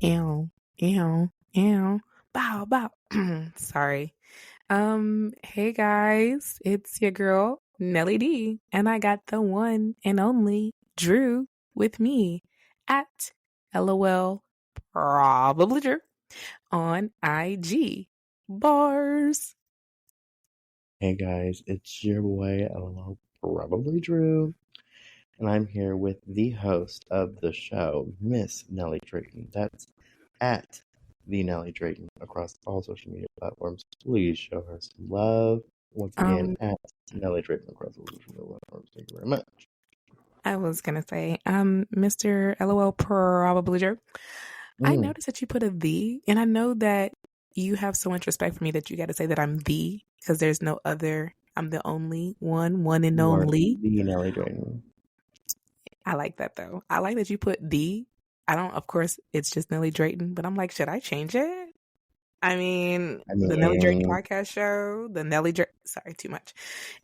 Ew, ew, ew. Bow, bow. Sorry. Hey guys, it's your girl, Nelly D, and I got the one and only Drew with me at LOL Probably Drew on IG. Bars. Hey guys, it's your boy, LOL Probably Drew, and I'm here with the host of the show, Miss Nelly Drayton. That's at the Nelly Drayton across all social media platforms. Please show her some love. Once again, at Nelly Drayton across all social media platforms. Thank you very much. I was gonna say, Mr. LOL Probably Drew. I noticed that you put a the, and I know that you have so much respect for me that you got to say that I'm the, because there's no other. I'm the only one and You are only. the Nelly Drayton. I like that though. I like that you put the. I don't. Of course, it's just Nelly Drayton, but I'm like, should I change it? I mean, the Nelly Drayton podcast show, the Nelly Drayton. Sorry, too much.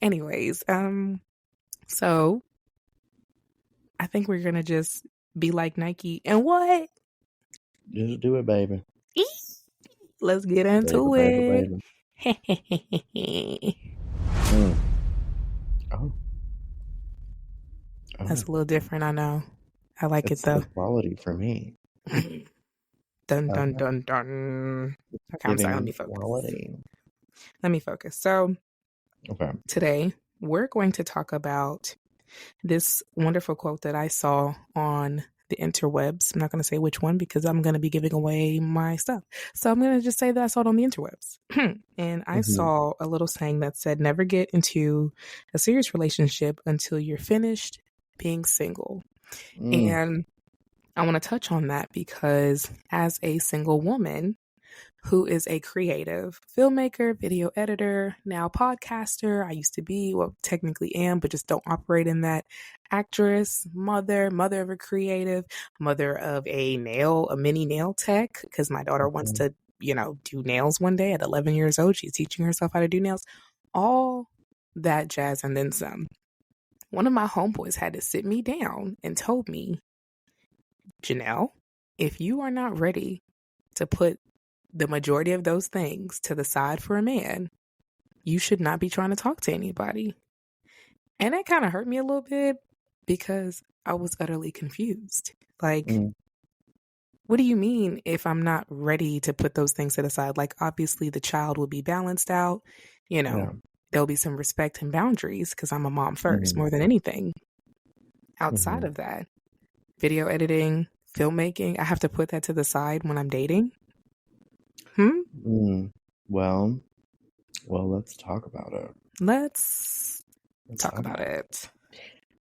Anyways, so I think we're gonna just be like Nike and what? Just do it, baby. Let's get into it. Oh. That's a little different, I know. I like it though. It's quality for me. Dun dun dun dun. Okay, I'm sorry. Let me focus. Quality. Let me focus. So, today we're going to talk about this wonderful quote that I saw on the interwebs. I'm not going to say which one because I'm going to be giving away my stuff. So I'm going to just say that I saw it on the interwebs. And I saw a little saying that said, never get into a serious relationship until you're finished being single. And I want to touch on that because as a single woman who is a creative filmmaker, video editor, now podcaster, I used to be, well, technically am, but just don't operate in that, actress, mother of a creative, mother of a mini nail tech, because my daughter wants to, do nails one day at 11 years old. She's teaching herself how to do nails, all that jazz, and then some. One of my homeboys had to sit me down and told me, Janelle, if you are not ready to put the majority of those things to the side for a man, you should not be trying to talk to anybody. And that kind of hurt me a little bit because I was utterly confused. Like, what do you mean if I'm not ready to put those things to the side? Like, obviously the child will be balanced out, there'll be some respect and boundaries because I'm a mom first, more than anything. Outside of that, video editing, filmmaking, I have to put that to the side when I'm dating. Well, let's talk about it. Let's talk about it.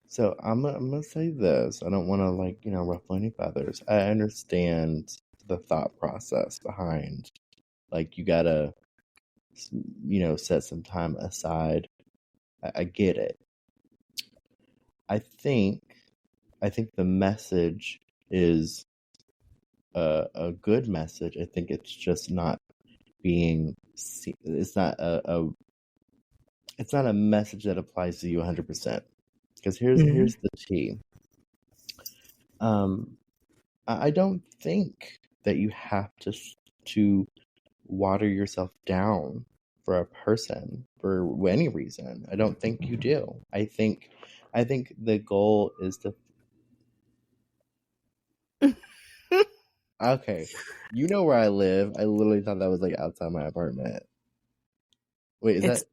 So I'm gonna say this. I don't want to ruffle any feathers. I understand the thought process behind, you gotta, set some time aside. I get it. I think the message is a good message. I think it's just not being. It's not a message that applies to you 100%. Because here's the tea. I don't think that you have to water yourself down for a person for any reason. I don't think you do. I think the goal is to. Okay, you know where I live. I literally thought that was outside my apartment. Wait, is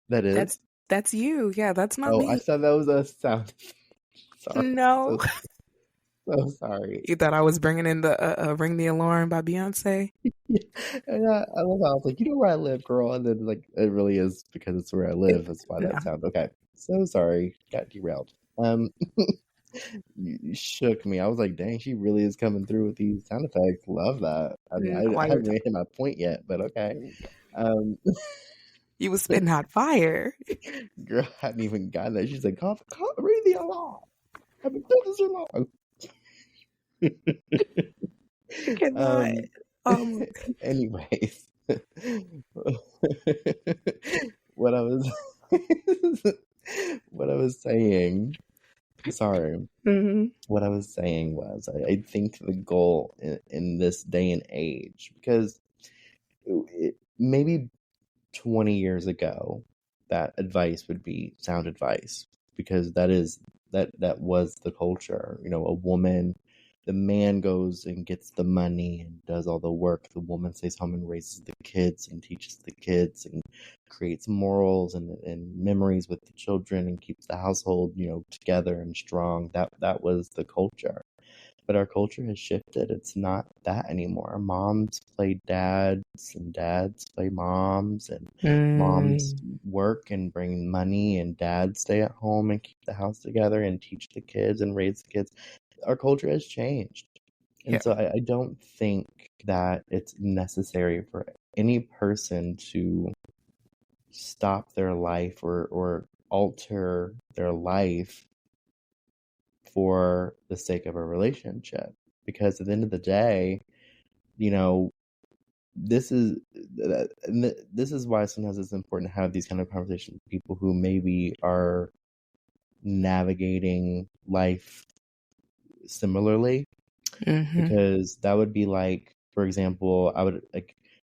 that is? That's you. Yeah, that's not me. I thought that was a sound. Sorry. No. So sorry. You thought I was bringing in the Ring the Alarm by Beyonce? And I love how I was like, you know where I live, girl? And then it really is because it's where I live. That's why that sounds okay. So sorry. Got derailed. You shook me. I was like, dang, she really is coming through with these sound effects. Love that. I mean, I haven't hit my point yet, but okay. You was spitting hot fire. Girl, I hadn't even gotten that. She's like, ring the alarm. I've been doing this so long. Anyways, what I was saying. Sorry. What what I was saying was, I think the goal in this day and age, because maybe 20 years ago, that advice would be sound advice, because that was the culture. A woman, the man goes and gets the money and does all the work. The woman stays home and raises the kids and teaches the kids and creates morals and memories with the children and keeps the household, together and strong. That was the culture. But our culture has shifted. It's not that anymore. Moms play dads and dads play moms, and moms work and bring money, and dads stay at home and keep the house together and teach the kids and raise the kids. Our culture has changed. And so I don't think that it's necessary for any person to stop their life or alter their life for the sake of a relationship. Because at the end of the day, this is why sometimes it's important to have these kind of conversations with people who maybe are navigating life similarly. Because that would be like, for example, I would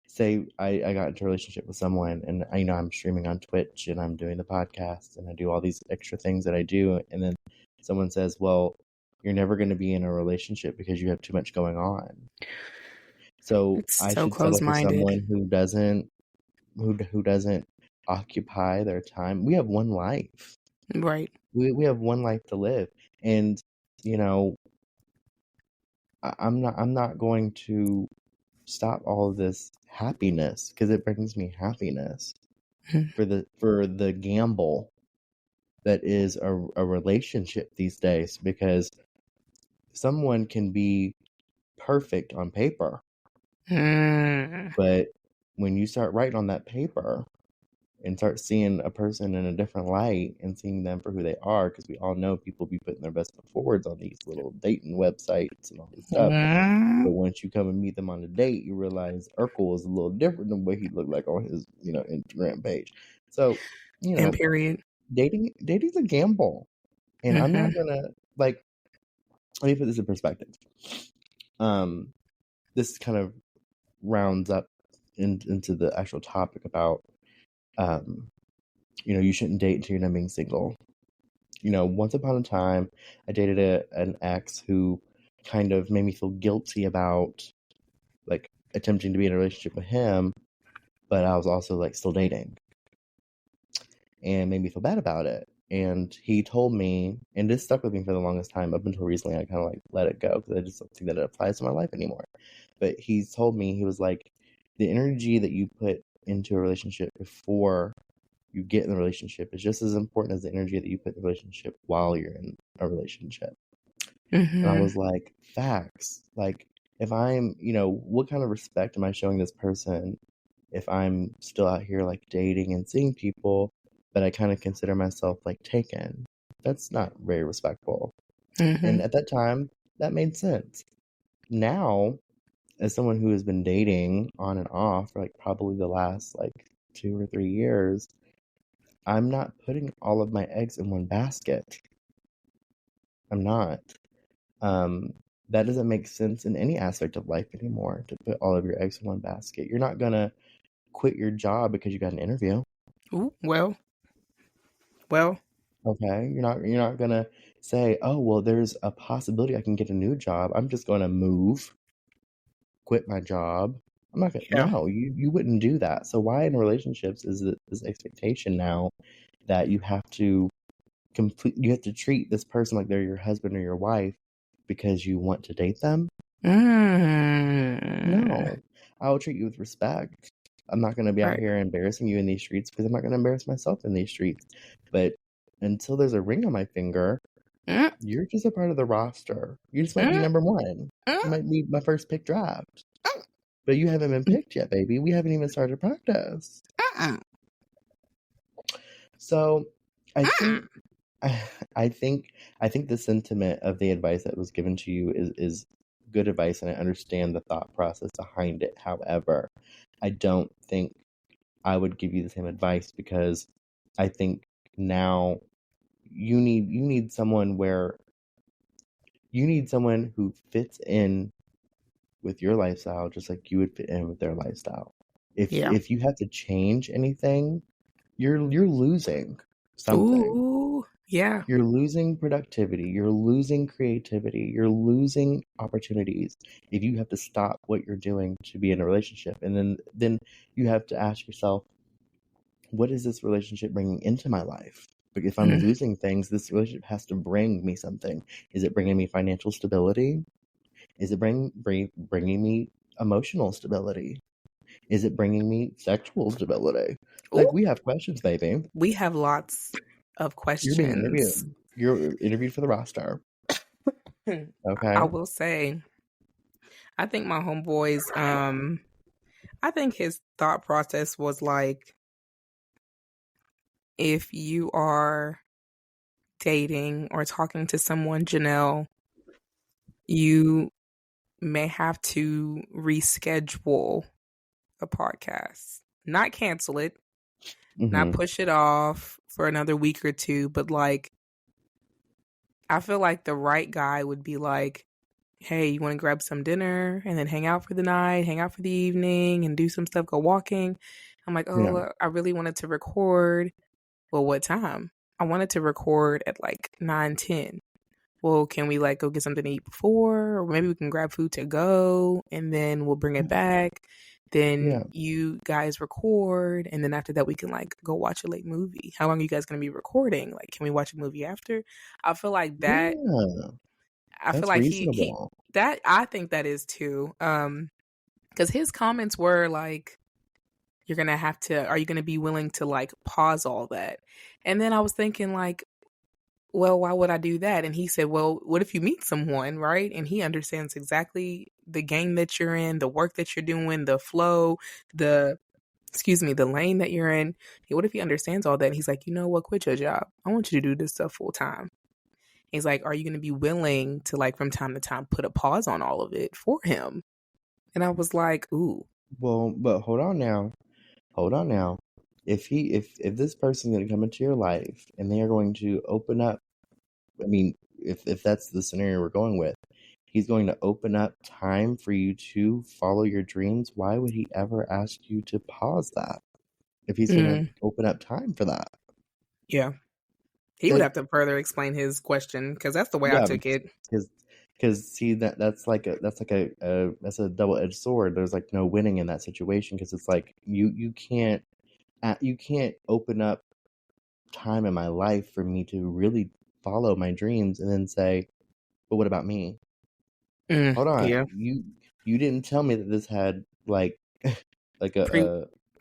say I got into a relationship with someone, and I'm streaming on Twitch and I'm doing the podcast and I do all these extra things that I do, and then someone says, well, you're never going to be in a relationship because you have too much going on. So I should settle for someone who doesn't occupy their time. We have one life. Right. We have one life to live. And, I'm not going to stop all of this happiness, because it brings me happiness, for the gamble that is a relationship these days, because someone can be perfect on paper, but when you start writing on that paper and start seeing a person in a different light and seeing them for who they are, because we all know people be putting their best foot forwards on these little dating websites and all this stuff. But once you come and meet them on a date, you realize Urkel is a little different than what he looked like on his, Instagram page. So, and period. Dating's a gamble. And I'm not gonna, let me put this in perspective. This kind of rounds up into the actual topic about, you shouldn't date until you're done being single. Once upon a time, I dated an ex who kind of made me feel guilty about attempting to be in a relationship with him, but I was also still dating, and made me feel bad about it. And he told me, and this stuck with me for the longest time, up until recently I kind of let it go, because I just don't think that it applies to my life anymore. But he told me, he was like, the energy that you put into a relationship before you get in the relationship is just as important as the energy that you put in the relationship while you're in a relationship. And I was like, facts. If I'm, what kind of respect am I showing this person if I'm still out here dating and seeing people, but I kind of consider myself taken? That's not very respectful. And at that time, that made sense. Now, as someone who has been dating on and off for probably the last 2 or 3 years, I'm not putting all of my eggs in one basket. I'm not. That doesn't make sense in any aspect of life anymore, to put all of your eggs in one basket. You're not gonna quit your job because you got an interview. Ooh, well. Okay, you're not gonna say, oh well, there's a possibility I can get a new job. I'm just gonna move, quit my job. I'm not gonna. Yeah. No, you wouldn't do that. So why in relationships is this expectation now that you have to treat this person like they're your husband or your wife because you want to date them? No, I will treat you with respect. I'm not going to be out here embarrassing you in these streets, because I'm not going to embarrass myself in these streets. But until there's a ring on my finger, you're just a part of the roster. You just might be number one. You might be my first pick draft. But you haven't been picked yet, baby. We haven't even started practice. So I think the sentiment of the advice that was given to you is good advice, and I understand the thought process behind it. However, I don't think I would give you the same advice, because I think now you need someone where You need someone who fits in with your lifestyle just like you would fit in with their lifestyle. If you have to change anything, you're losing something. Ooh, yeah. You're losing productivity, you're losing creativity, you're losing opportunities if you have to stop what you're doing to be in a relationship. And then you have to ask yourself, what is this relationship bringing into my life? Like if I'm losing things, this relationship has to bring me something. Is it bringing me financial stability? Is it bringing me emotional stability? Is it bringing me sexual stability? Like, we have questions, baby. We have lots of You're being interviewed. questions. You're interviewed for the roster. Okay. I will say, I think my homeboy's, I think his thought process was like, if you are dating or talking to someone, Janelle, you may have to reschedule a podcast, not cancel it, not push it off for another week or two, but like, I feel like the right guy would be like, hey, you want to grab some dinner and then hang out for the night, hang out for the evening and do some stuff, go walking. I'm like, oh, I really wanted to record. Well, what time? I wanted to record at like 9:10. Well, can we like go get something to eat before? Or maybe we can grab food to go and then we'll bring it back. Then you guys record. And then after that, we can like go watch a late movie. How long are you guys going to be recording? Like, can we watch a movie after? I feel like that. Yeah, I feel like he that I think that is too. Because his comments were like, are you going to be willing to like pause all that? And then I was thinking like, well, why would I do that? And he said, well, what if you meet someone, right? And he understands exactly the game that you're in, the work that you're doing, the flow, the lane that you're in. What if he understands all that? And he's like, you know what? Quit your job. I want you to do this stuff full time. He's like, are you going to be willing to like from time to time put a pause on all of it for him? And I was like, ooh. Well, but hold on now. If this person's going to come into your life and they are going to open up, I mean, if that's the scenario we're going with, he's going to open up time for you to follow your dreams. Why would he ever ask you to pause that if he's going to open up time for that? Yeah. He would have to further explain his question because that's the way I took it. Because see that's a double-edged sword. There's like no winning in that situation because it's like you can't open up time in my life for me to really follow my dreams and then say, but what about me? Hold on, you didn't tell me that this had like a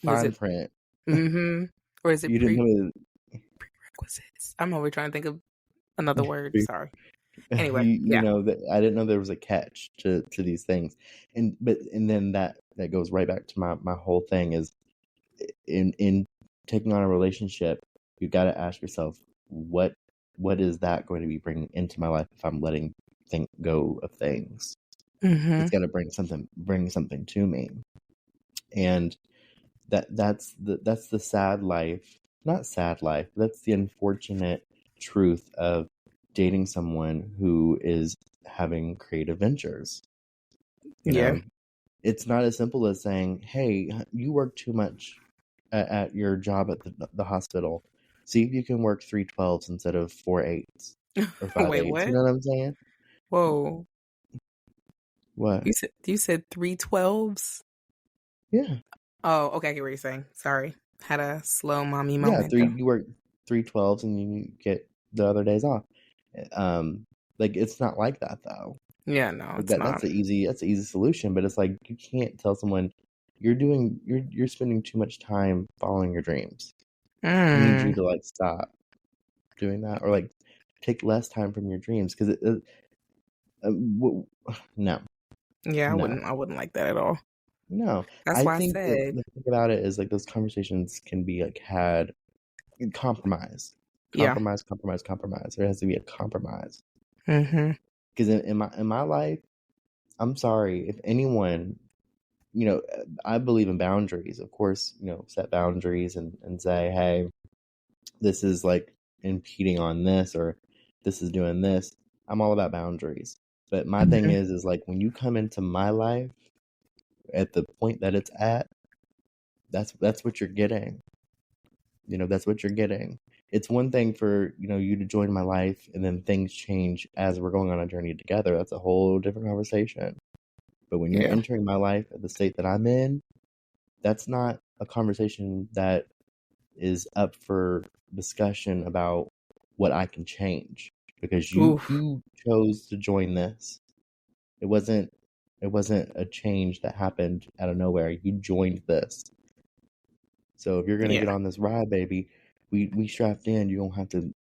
fine print. Or is it you didn't tell me prerequisites? I'm over trying to think of another word. Sorry. Anyway, you know that I didn't know there was a catch to these things, and then that goes right back to my whole thing is in taking on a relationship, you got to ask yourself what is that going to be bringing into my life if I'm letting go of things. It's got to bring something to me, and that's the sad life, not sad life. That's the unfortunate truth of dating someone who is having creative ventures. You know, it's not as simple as saying, hey, you work too much at your job at the hospital. See if you can work 3 12s instead of 4 8s or 5 Wait, 8s. what? You know what I'm saying? Whoa. What? You said 3 12s? Yeah. Oh, okay, I get what you're saying. Sorry. Had a slow mommy moment. Yeah, you work 3 12s and you get the other days off. Like it's not like that though. Yeah, no, it's not. That's an easy solution, but it's like you can't tell someone you're spending too much time following your dreams. I need you to like stop doing that or like take less time from your dreams because no. Yeah, I wouldn't like that at all. No, that's why I think said the thing about it is like those conversations can be like had compromise. There has to be a compromise. Because in my life, I'm sorry if anyone, you know, I believe in boundaries. Of course, you know, set boundaries and say, hey, this is like impeding on this or this is doing this. I'm all about boundaries. But my thing is like when you come into my life at the point that it's at, that's what you're getting. That's what you're getting. It's one thing for, you to join my life and then things change as we're going on a journey together. That's a whole different conversation. But when you're entering my life at the state that I'm in, that's not a conversation that is up for discussion about what I can change, because you chose to join this. It wasn't a change that happened out of nowhere. You joined this. So if you're gonna get on this ride, baby, we strapped in. You're gonna have to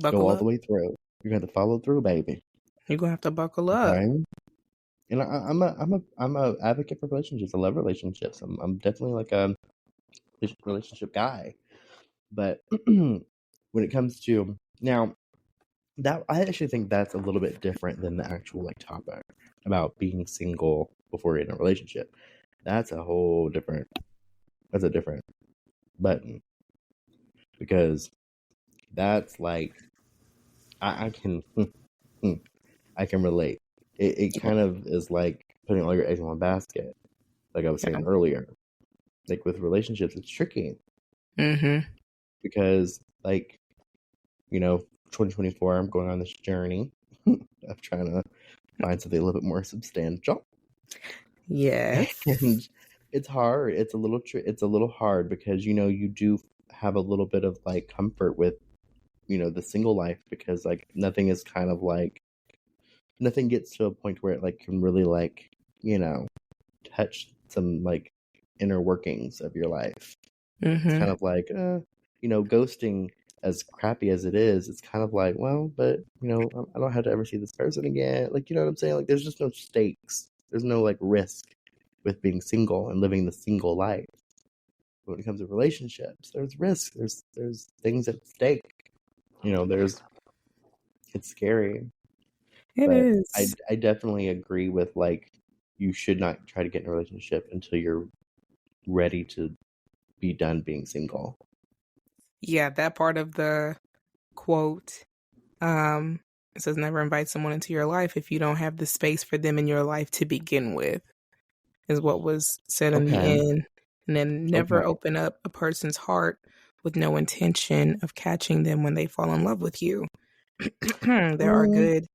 go all the way through. You're gonna have to follow through, baby. You're gonna have to buckle up. And I'm a advocate for relationships. I love relationships. I'm definitely like a relationship guy. But when it comes to now, that I actually think that's a little bit different than the actual like topic about being single before you're in a relationship. That's a different button, because that's like I can I can relate. It kind of is like putting all your eggs in one basket, like I was saying earlier. Like with relationships, it's tricky. Because like 2024, I'm going on this journey of trying to find something a little bit more substantial. Yes. And it's hard. It's a little hard because you do have a little bit of like comfort with the single life, because like nothing is kind of like nothing gets to a point where it like can really like touch some like inner workings of your life. It's kind of like ghosting, as crappy as it is, it's kind of like, well, but I don't have to ever see this person again. Like, you know what I'm saying? Like, there's just no stakes. There's no like risk with being single and living the single life. But when it comes to relationships, there's risk. There's things at stake. It's scary. It is. I definitely agree with like, you should not try to get in a relationship until you're ready to be done being single. Yeah, that part of the quote, it says never invite someone into your life if you don't have the space for them in your life to begin with, is what was said in the end. And then never open up a person's heart with no intention of catching them when they fall in love with you. There are good...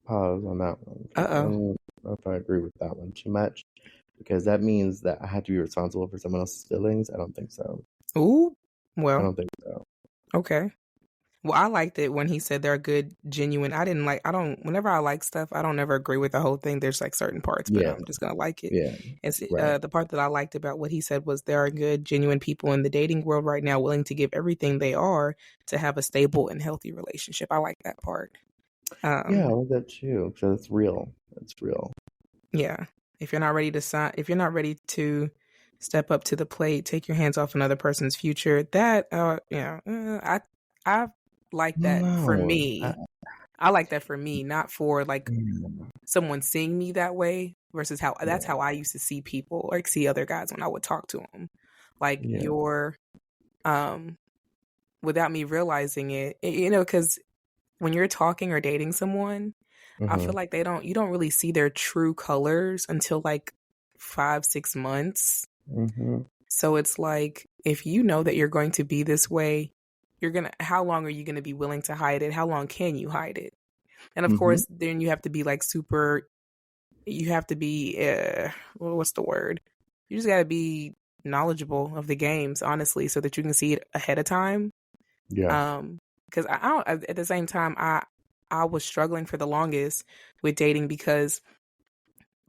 Pause on that one. I don't know if I agree with that one too much, because that means that I have to be responsible for someone else's feelings. I don't think so. Ooh, well, I don't think so. Okay. Well, I liked it when he said they're good, genuine. Whenever I like stuff, I don't never agree with the whole thing. There's like certain parts, but I'm just going to like it. Yeah. It's, the part that I liked about what he said was there are good, genuine people in the dating world right now willing to give everything they are to have a stable and healthy relationship. I like that part. Yeah, I like that too, because it's real. It's real. Yeah. If you're not ready to step up to the plate, take your hands off another person's future, that, I like that for me. I like that for me, not for like someone seeing me that way versus that's how I used to see people, like see other guys when I would talk to them. Like you're, without me realizing it, because when you're talking or dating someone, I feel like you don't really see their true colors until like 5-6 months. So it's like, if you know that you're going to be this way, how long are you going to be willing to hide it? How long can you hide it? And of course, then you have to be like what's the word? You just got to be knowledgeable of the games, honestly, so that you can see it ahead of time. Yeah. Because at the same time, I was struggling for the longest with dating, because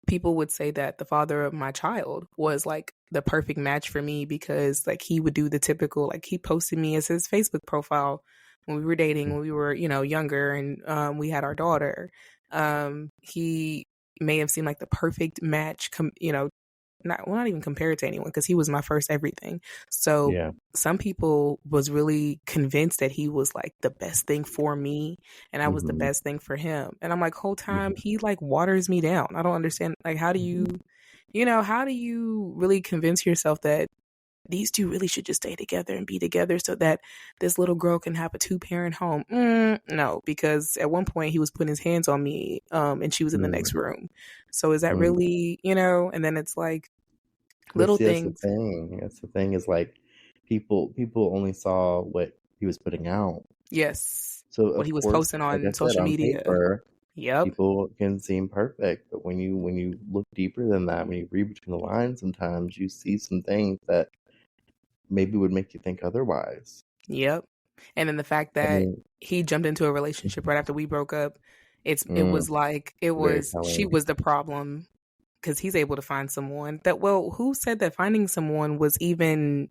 people would say that the father of my child was like the perfect match for me, because like he would do the typical, like he posted me as his Facebook profile when we were dating, when we were, younger, and we had our daughter. He may have seemed like the perfect match, not even compared to anyone, because he was my first everything. So some people was really convinced that he was like the best thing for me, and I was the best thing for him. And I'm like, whole time he like waters me down. I don't understand. Like, how do you really convince yourself that these two really should just stay together and be together so that this little girl can have a 2-parent home. No, because at one point he was putting his hands on me, and she was in the next room. So is that really, and then it's like little things. That's the thing. That's the thing is like people only saw what he was putting out. Yes. So what he was posting on social media. Paper, yep. People can seem perfect, but when you look deeper than that, when you read between the lines, sometimes you see some things that maybe would make you think otherwise. Yep. And then the fact that he jumped into a relationship right after we broke up, it was like she was the problem, because he's able to find someone that, who said that finding someone was even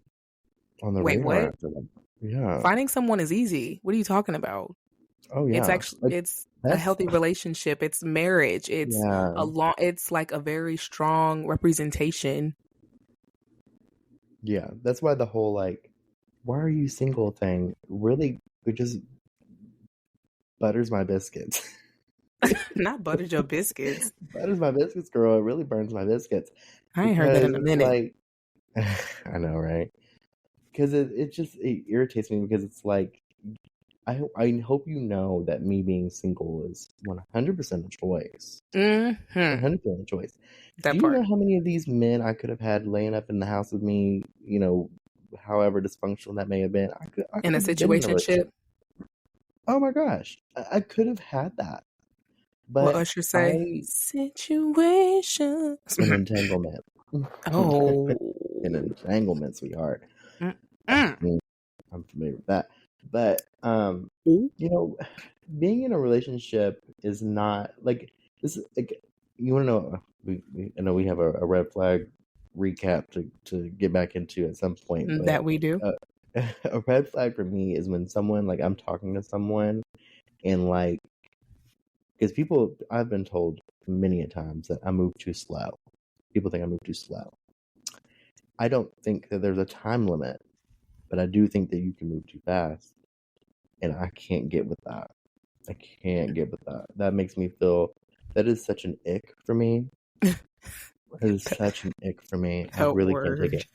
on the radar? Yeah. Finding someone is easy. What are you talking about? Oh yeah. It's actually it's a healthy relationship. It's marriage. It's it's like a very strong representation. Yeah, that's why the whole like, why are you single thing really, it just butters my biscuits. Not butters your biscuits. Butters my biscuits, girl. It really burns my biscuits. I ain't heard that in a minute. Like, I know, right? Because it irritates me, because it's like, I hope you know that me being single is 100% a choice. 100% a choice. Do you know how many of these men I could have had laying up in the house with me, however dysfunctional that may have been? I could in a situationship. Oh my gosh. I could have had that. But what Usher say? Situation. An entanglement. Oh. An entanglement, sweetheart. I'm familiar with that. But, being in a relationship is not like this. Like, you want to know? I know we have a red flag recap to get back into at some point. But, that we do. A red flag for me is when someone, like, I'm talking to someone and like, because I've been told many a times that I move too slow. People think I move too slow. I don't think that there's a time limit, but I do think that you can move too fast. And I can't get with that. I can't get with that. That makes me feel, that is such an ick for me. That is such an ick for me. I really can't take it.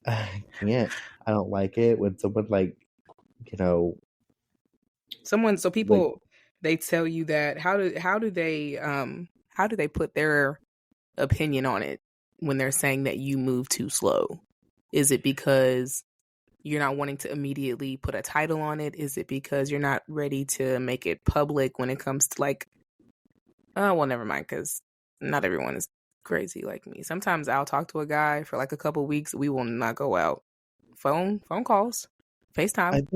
I can't. I don't like it when someone like, so people, like, they tell you that, how do they put their opinion on it when they're saying that you move too slow? Is it because you're not wanting to immediately put a title on it? Is it because you're not ready to make it public when it comes to like, never mind, because not everyone is crazy like me. Sometimes I'll talk to a guy for like a couple weeks. We will not go out. Phone calls, FaceTime.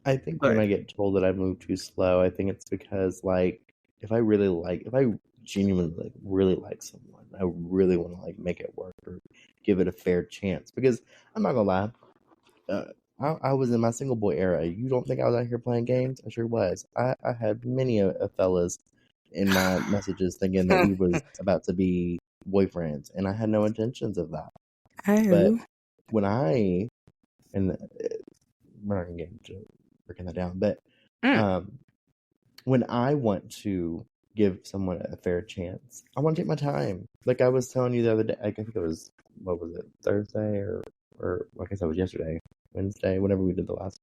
I think when I get told that I move too slow, I think it's because, like, if I genuinely like really like someone, I really want to like make it work or give it a fair chance. Because I'm not gonna lie, I was in my single boy era. You don't think I was out here playing games? I sure was. I had many a fellas in my messages thinking that we was about to be boyfriends, and I had no intentions of that. But when we're not gonna get into breaking that down, but when I want to give someone a fair chance, I want to take my time. Like I was telling you the other day, I think it was, what was it, Thursday or like I said, it was yesterday, Wednesday, whenever we did the last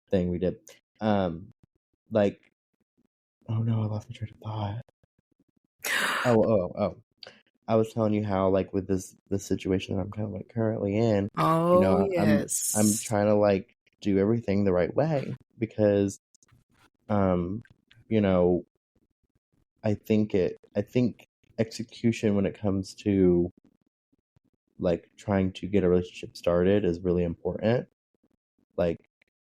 thing we did. Like, oh no, I lost my train of thought. Oh. I was telling you how, like, with this situation that I'm kind of like currently in, yes. I'm trying to like do everything the right way because, I think execution when it comes to like trying to get a relationship started is really important. Like,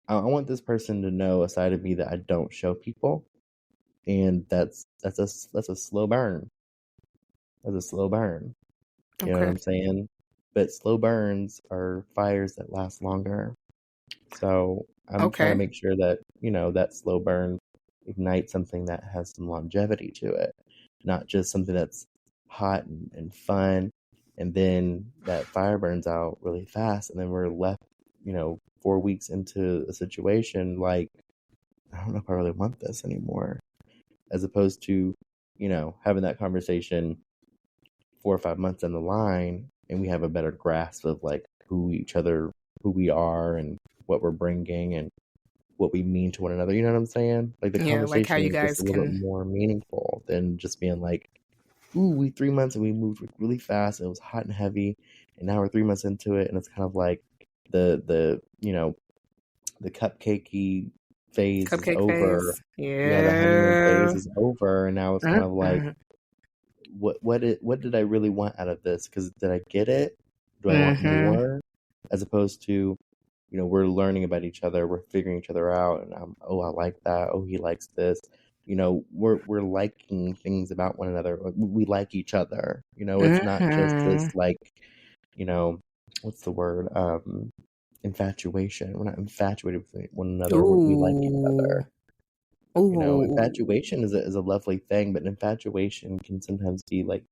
I want this person to know a side of me that I don't show people, and that's a slow burn. That's a slow burn. You know what I'm saying? But slow burns are fires that last longer. So I'm trying to make sure that, that slow burn ignites something that has some longevity to it, not just something that's hot and fun, and then that fire burns out really fast, and then we're left, 4 weeks into a situation like, I don't know if I really want this anymore, as opposed to, having that conversation 4 or 5 months down the line, and we have a better grasp of like who we are and what we're bringing and what we mean to one another. You know what I'm saying? Like the Yeah, like how conversation you is just guys a little bit can. more meaningful than just being like, ooh, we 3 months and we moved really fast. And it was hot and heavy. And now we're 3 months into it. And it's kind of like the the cupcakey phase is Cupcake over. phase. Yeah, the honeymoon Yeah. phase is over. And now it's kind of like, Mm-hmm. what did I really want out of this? Because did I get it? Do I want Mm-hmm. more? As opposed to, we're learning about each other, we're figuring each other out, and oh, I like that. Oh, he likes this. We're liking things about one another. We like each other. It's not just this Mm-hmm. like, you know, what's the word? Infatuation. We're not infatuated with one another. We like each Ooh. other. Ooh. Infatuation is a lovely thing, but infatuation can sometimes be like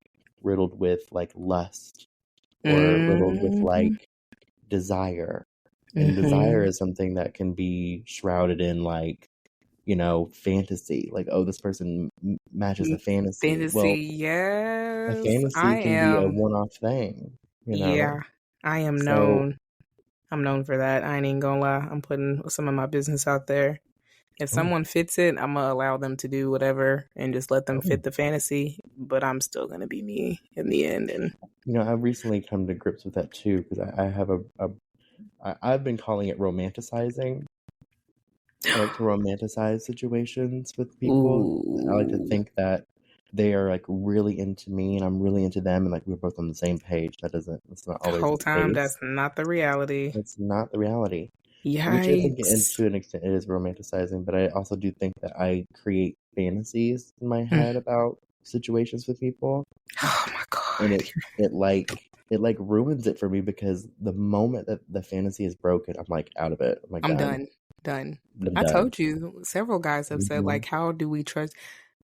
riddled with like lust or riddled with Mm-hmm. like desire. And desire Mm-hmm. is something that can be shrouded in like, fantasy. Like, oh, this person matches the fantasy. Well, Fantasy, a yes. fantasy can be a one-off thing. Yeah, I am So, known. I'm known for that. I ain't even gonna lie. I'm putting some of my business out there. If oh, someone fits it, I'm gonna allow them to do whatever and just let them oh, fit the fantasy. But I'm still gonna be me in the end. And I've recently come to grips with that too because I have I've been calling it romanticizing. I like to romanticize situations with people. I like to ooh, think that they are like really into me and I'm really into them and like we're both on the same page. That's not the always whole the time case. that's not the reality. That's not the reality. Which I think Yikes! to an extent it is romanticizing, but I also do think that I create fantasies in my Mm. head about situations with people Oh my and god, it ruins it for me because the moment that the fantasy is broken, I'm like out of it. I'm like I'm done. done. Done. I'm I done. told you. Several guys have said Hmm. like, how do we trust?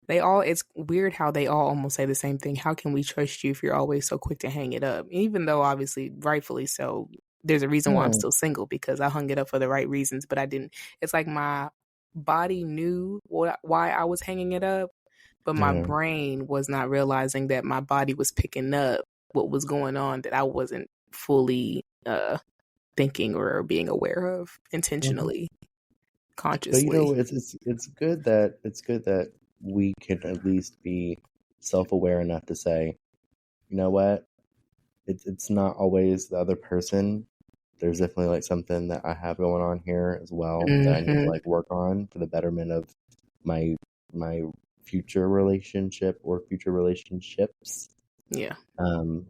They all, it's weird how they all almost say the same thing. How can we trust you if you're always so quick to hang it up? Even though obviously, rightfully so, there's a reason why I'm Yeah. still single because I hung it up for the right reasons, but I didn't. It's like my body knew why I was hanging it up, but my Yeah. brain was not realizing that my body was picking up what was going on that I wasn't fully thinking or being aware of Hmm. intentionally, But consciously. it's good that we can at least be self-aware enough to say, you know what? It's not always the other person. There's definitely like something that I have going on here as well that I need to Hmm. like work on for the betterment of my my future relationship or future relationships. Yeah. Um,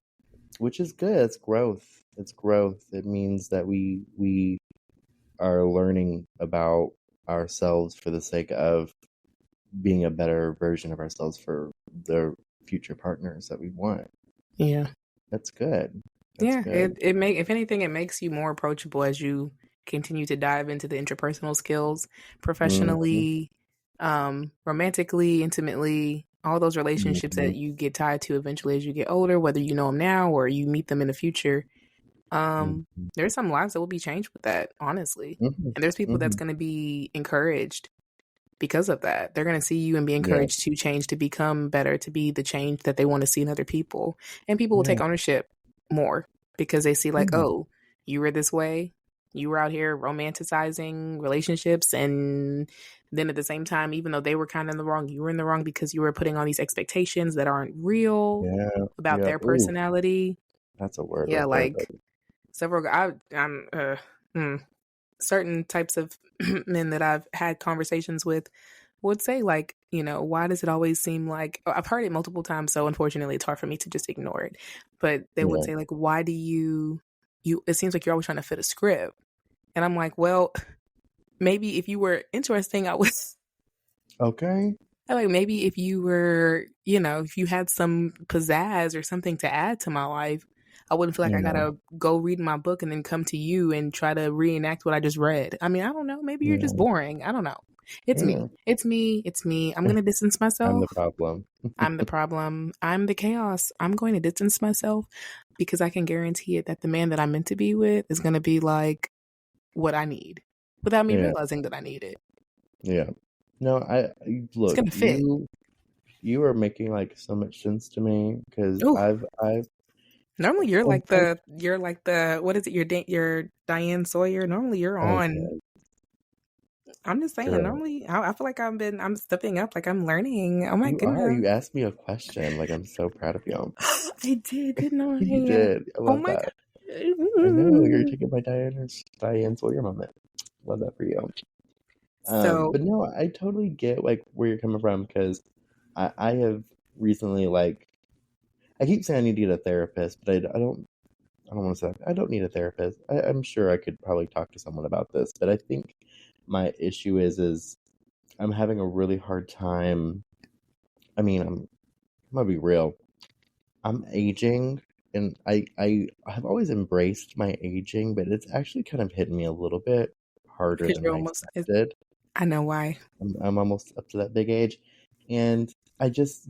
which is good. It's growth. It's growth. It means that we are learning about ourselves for the sake of being a better version of ourselves for the future partners that we want. Yeah. That's good. That's Yeah, good. it make if anything, it makes you more approachable as you continue to dive into the interpersonal skills, Mm-hmm. professionally, romantically, intimately, all those relationships Mm-hmm. that you get tied to eventually as you get older, whether you know them now or you meet them in the future. Mm-hmm. There's some lives that will be changed with that, honestly, Mm-hmm. and there's people that's Mm-hmm. going to be encouraged because of that. They're going to see you and be Yeah. encouraged to change, to become better, to be the change that they want to see in other people. And people will Yeah. take ownership more because they see, like, Yeah. oh, you were this way. You were out here romanticizing relationships. And then at the same time, even though they were kind of in the wrong, you were in the wrong because you were putting on these expectations that aren't real Yeah. about Yeah. their Ooh, personality. that's a word Yeah, right there, like buddy. several, certain types of men that I've had conversations with would say, like, why does it always seem like I've heard it multiple times, so unfortunately it's hard for me to just ignore it. But they would Yeah. say, like, why do you it seems like you're always trying to fit a script. And I'm like, well, maybe if you were interesting, I was Okay. like, maybe if you were, if you had some pizzazz or something to add to my life, I wouldn't feel like I Yeah. gotta go read my book and then come to you and try to reenact what I just read. I mean, I don't know. Maybe you're just Yeah. boring. I don't know. It's Yeah. me. It's me. It's me. I'm gonna distance I'm the myself. problem. I'm the problem. I'm the chaos. I'm going to distance myself because I can guarantee it that the man that I'm meant to be with is gonna be like what I need without me Yeah. realizing that I need it. Yeah. No, It's look, gonna fit. you are making like so much sense to me because Ooh. I've Normally you're like the what is it? You're Diane Sawyer. Normally you're Oh, on. yeah, I'm just saying. girl. Normally I feel like I'm stepping up. Like I'm learning. Oh my You are. goodness. You asked me a question. Like, I'm so proud of you. I did, didn't You I? did. I Oh love my that. I know. You're god. taking my Diane Sawyer moment. Love that for you. So But no, I totally get like where you're coming from because I have recently like I keep saying I need to get a therapist, but I don't want to say I don't need a therapist. I'm sure I could probably talk to someone about this, but I think my issue is I'm having a really hard time. I mean, I'm gonna be real. I'm aging, and I have always embraced my aging, but it's actually kind of hitting me a little bit harder because than you're I almost. expected. I know why. I'm almost up to that big age, and I just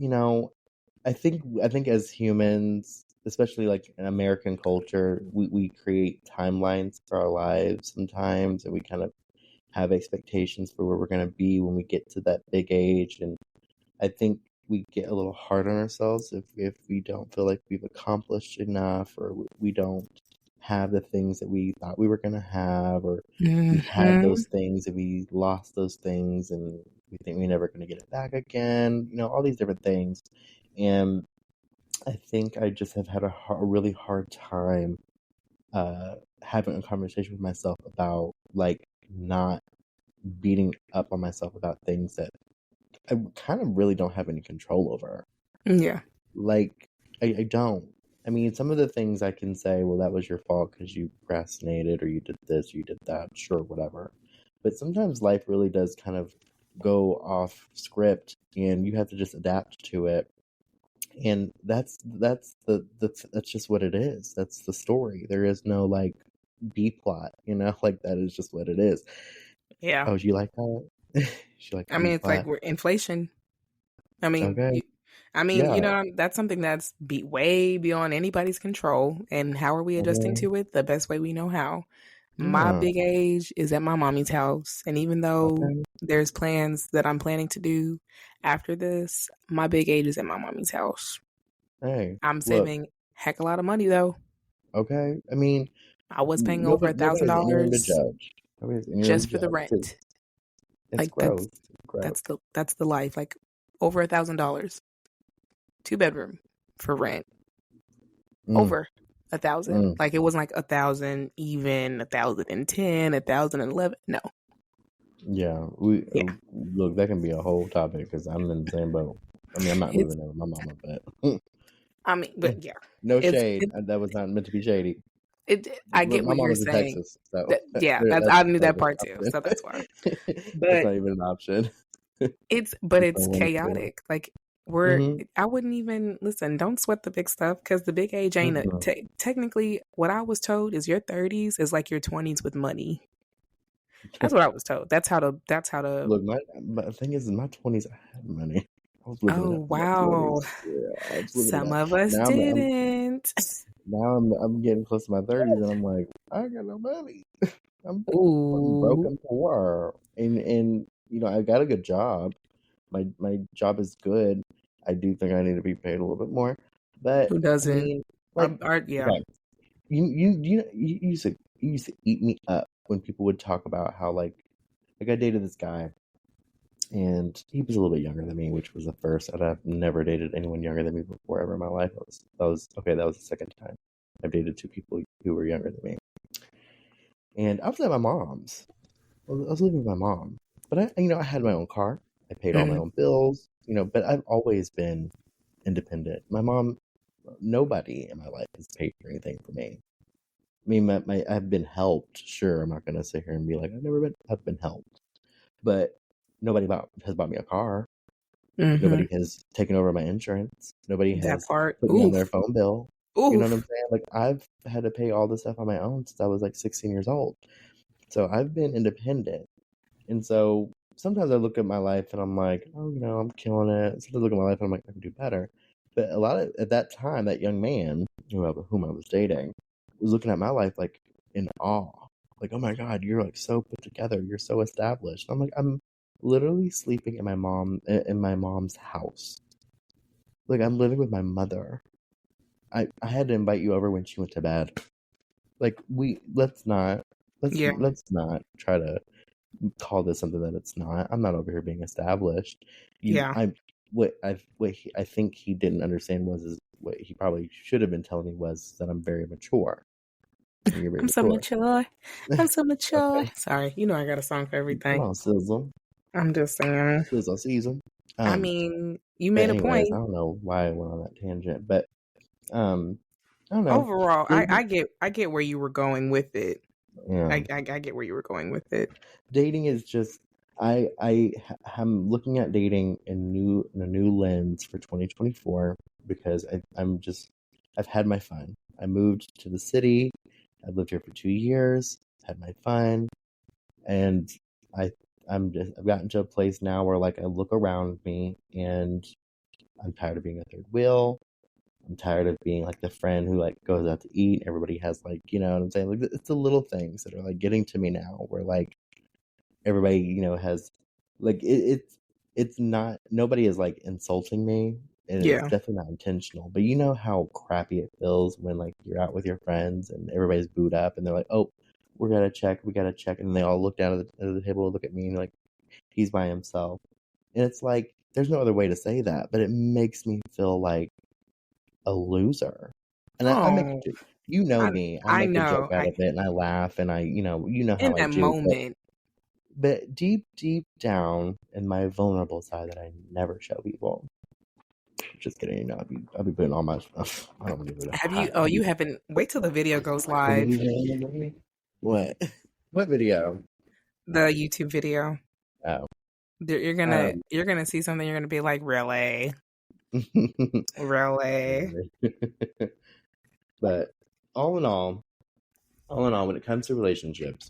I think as humans, especially like in American culture, we create timelines for our lives sometimes, and we kind of have expectations for where we're going to be when we get to that big age. And I think we get a little hard on ourselves if we don't feel like we've accomplished enough, or we don't have the things that we thought we were going to have, or we had Hmm. those things and we lost those things, and we think we're never going to get it back again. All these different things. And I think I just have had a really hard time having a conversation with myself about like not beating up on myself about things that I kind of really don't have any control over. Yeah. Like, I don't. I mean, some of the things I can say, well, that was your fault because you procrastinated or you did this, you did that, sure, whatever. But sometimes life really does kind of go off script and you have to just adapt to it. And that's just what it is. That's the story. There is no like B plot, like that is just what it is. Yeah. Oh, do you like that? She like the I B mean, it's like plot. we're inflation. I mean, Okay. you Yeah. know, that's something that's way beyond anybody's control. And how are we adjusting Okay. to it? The best way we know how. My Yeah. big age is at my mommy's house. And even though Okay. there's plans that I'm planning to do after this, my big age is at my mommy's house. Hey, I'm look. saving heck a lot of money though. Okay. I mean, I was paying over nobody a thousand nobody's in your room to dollars judge. Nobody's in your room just to for the judge. rent. It's Like gross. It's gross. that's the life. Like over $1,000, 2 bedroom for rent. Mm, Over 1,000. mm. Like it wasn't like 1,000 even, 1,010, 1,011. No. Yeah. We Yeah. look. That can be a whole topic because I'm in the same boat. I mean, I'm not It's moving in with my mama, but I mean, but yeah. no It's shade. That was not meant to be shady. I But get my what you're mama's in saying. Texas, so That yeah, that's that's I knew not that even part too. an So that's why. option. That's But not even an option. it's So wonderful. chaotic. Like Mm-hmm. I wouldn't even listen. Don't sweat the big stuff because the big age ain't Mm-hmm. technically what I was told is your 30s is like your 20s with money. That's what I was told. That's how to. My thing is, in my 20s, I had money. I was living it Oh up in my wow. 20s. Yeah, I was living it Some up. of us Now didn't. I'm getting close to my 30s, and I'm like, I ain't got no money. I'm broke Ooh. and poor, and I got a good job. My job is good. I do think I need to be paid a little bit more, but Who I doesn't? mean, like, Yeah. okay, you used to eat me up when people would talk about how like I dated this guy and he was a little bit younger than me, which was the first. And I've never dated anyone younger than me before ever in my life. That was okay. That was the second time I've dated two people who were younger than me, and I was at my mom's. I was living with my mom, but I had my own car. I paid all my Mm. own bills, but I've always been independent. My mom, nobody in my life has paid for anything for me. I mean, I've been helped. Sure, I'm not gonna sit here and be like I've been helped, but nobody has bought me a car. Hmm. Nobody has taken over my insurance. Nobody That has part. put me on their Oof. phone bill. You know what I'm Oof. saying? Like I've had to pay all this stuff on my own since I was like 16 years old. So I've been independent. And so sometimes I look at my life and I'm like, oh, I'm killing it. Sometimes I look at my life and I'm like, I can do better. But a lot of at that time, that young man whom I was dating was looking at my life like in awe. Like, oh my God, you're like so put together. You're so established. I'm like, I'm literally sleeping in my mom's house. Like I'm living with my mother. I had to invite you over when she went to bed. Like, let's not try to call this something that it's not. I'm not over here being established. I think he didn't understand what he probably should have been telling me was that I'm very mature. And you're very I'm so mature. I'm so mature. Okay. Sorry, you know I got a song for everything. Come on, Sizzle. I'm just saying. Sizzle season. I mean, you made a point. I don't know why I went on that tangent, but I don't know. Overall, I get where you were going with it. Yeah. I get where you were going with it. Dating is just I'm looking at dating in a new lens for 2024 because I've had my fun. I moved to the city. I've lived here for 2 years. Had my fun, and I've gotten to a place now where like I look around me and I'm tired of being a third wheel. I'm tired of being like the friend who like goes out to eat. Everybody has like, you know what I'm saying? Like it's the little things that are like getting to me now where like everybody, you know, has like it's not, nobody is like insulting me, and it's definitely not intentional. But you know how crappy it feels when like you're out with your friends and everybody's booed up and they're like, oh, we gotta check, and they all look down at the table, look at me, and like he's by himself, and it's like there's no other way to say that, but it makes me feel like a loser. And I make a joke. You know me. I make a joke out of it, and I laugh, and you know how in that moment. But deep down in my vulnerable side that I never show people. Just kidding. You know, I'll be putting all my stuff. I don't give it. Have you? Oh, you haven't. Wait till the video goes live. What? What video? The YouTube video. Oh. You're gonna see something. You're gonna be like, really, really. But all in all, when it comes to relationships,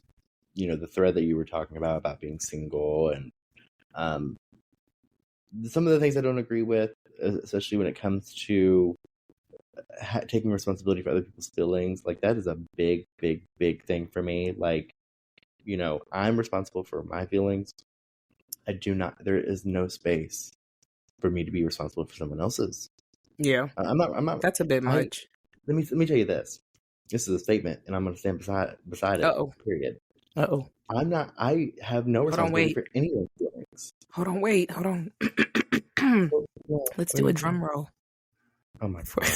you know, the thread that you were talking about being single, and some of the things I don't agree with, especially when it comes to taking responsibility for other people's feelings, like that is a big thing for me. Like, you know, I'm responsible for my feelings. There is no space for me to be responsible for someone else's. Yeah. I'm not. That's a bit much. Let me tell you this. This is a statement, and I'm going to stand beside it. Uh-oh. Period. Uh-oh. I have no responsibility for anyone's feelings. Hold on. Let's do a drum roll. Oh my God.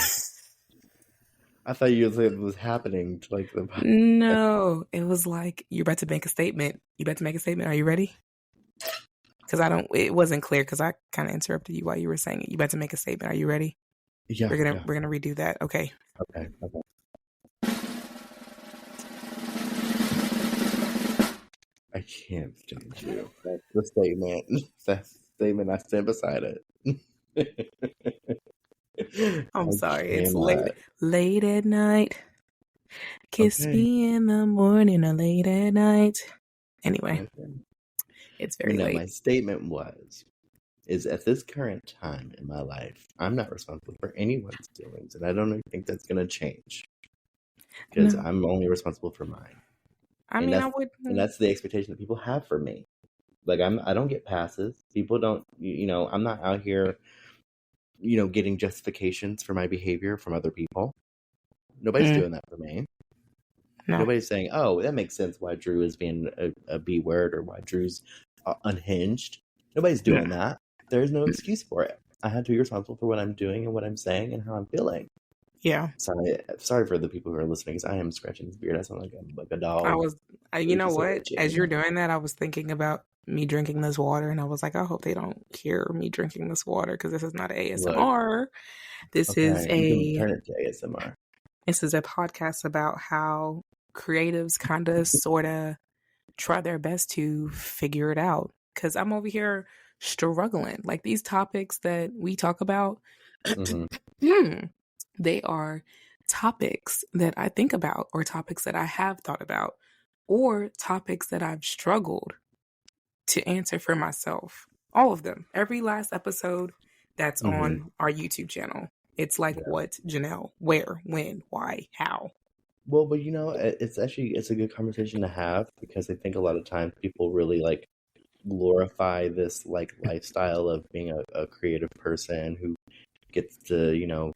I thought you said it was happening to like the. No, it was like you're about to make a statement. Are you ready? Because it wasn't clear because I kind of interrupted you while you were saying it. You about to make a statement. Are you ready? Yeah. We're gonna redo that. Okay. Okay. I can't stand you. That's the statement. That's the statement. I stand beside it. I'm sorry. It's late at night. Kiss me in the morning or late at night. Anyway, it's very late. My statement is at this current time in my life, I'm not responsible for anyone's feelings, and I don't think that's going to change because I'm only responsible for mine. And that's the expectation that people have for me. Like I don't get passes. People don't, you know, I'm not out here, you know, getting justifications for my behavior from other people. Nobody's doing that for me. No. Nobody's saying, oh, that makes sense why Drew is being a B word or why Drew's unhinged. Nobody's doing that. There's no excuse for it. I have to be responsible for what I'm doing and what I'm saying and how I'm feeling. Yeah. Sorry for the people who are listening, because I am scratching his beard. I sound like a dog. You know what? As you're doing that, I was thinking about me drinking this water, and I was like, I hope they don't hear me drinking this water because this is not ASMR. Look, this is you can turn it to ASMR. This is a podcast about how creatives kind of sort of try their best to figure it out. Because I'm over here struggling. Like these topics that we talk about, they are topics that I think about, or topics that I have thought about, or topics that I've struggled to answer for myself. All of them. Every last episode that's on our YouTube channel. It's like, what, Janelle, where, when, why, how? Well, but you know, it's a good conversation to have, because I think a lot of times people really like glorify this like lifestyle of being a creative person who gets to, you know,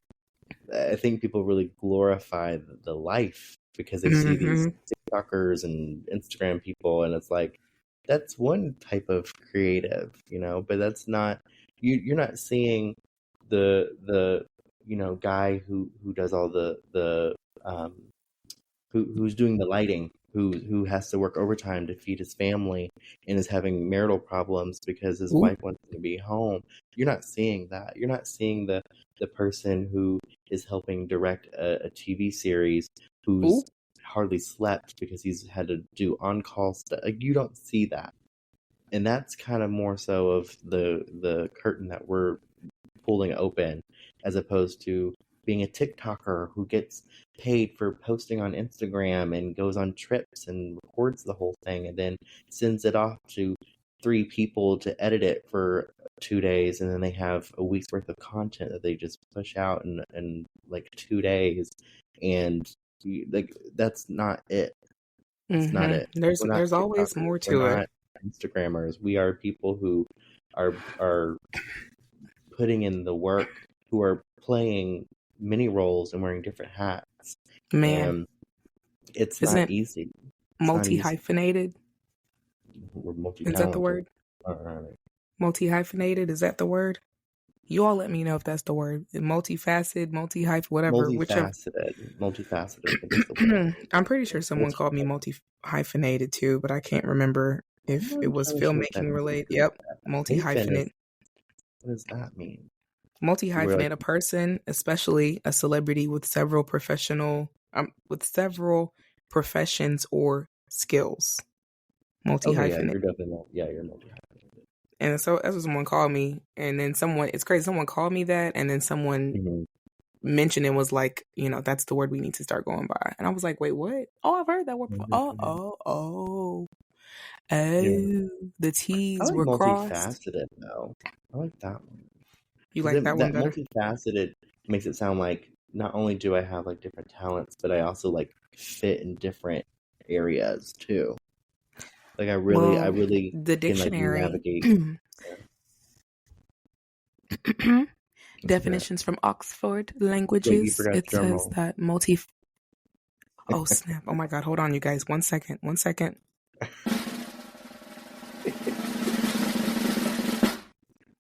I think people really glorify the life because they see these TikTokers and Instagram people, and it's like that's one type of creative, but that's not you're not seeing the guy who does all the um who's doing the lighting, who has to work overtime to feed his family and is having marital problems because his Ooh. wife wants him to be home. You're not seeing that. You're not seeing the person who is helping direct a TV series who's Ooh. hardly slept because he's had to do on-call stuff. Like, you don't see that. And that's kind of more so of the curtain that we're pulling open, as opposed to being a TikToker who gets paid for posting on Instagram and goes on trips and records the whole thing and then sends it off to 3 people to edit it for 2 days, and then they have a week's worth of content that they just push out in like 2 days. And like, that's not it. It's not it. We're not There's always TikTokers. more We're to it. not Instagrammers. We are people who are putting in the work, who are playing many roles and wearing different hats. Man, And it's isn't not it easy. It's not easy. multi-hyphenated? We're Is that the multi-talented. word? Multi-hyphenated, is that the word? You all let me know if that's the word. Multifaceted, multi-hyphen, whatever, whichever. Multifaceted, I think is the word. I'm pretty sure someone called me multi-hyphenated too, but I can't remember if it was filmmaking related. Yep, multi-hyphenate. What does that mean? Multi-hyphenate, a person, especially a celebrity with several professions or skills. Multi-hyphenate. You're definitely you're multi-hyphenated. And so that's what someone called me. And then it's crazy, someone called me that, and then someone mentioned it, was like, that's the word we need to start going by. And I was like, wait, what? Oh, I've heard that word before. The T's were crossed. Multifaceted, though. I like that one. You like that one better? Multifaceted makes it sound like not only do I have like different talents, but I also like fit in different areas too. Like I really the dictionary can, like, navigate. Definitions from Oxford Languages. It says that Oh snap! Oh my God! Hold on, you guys. 1 second. 1 second.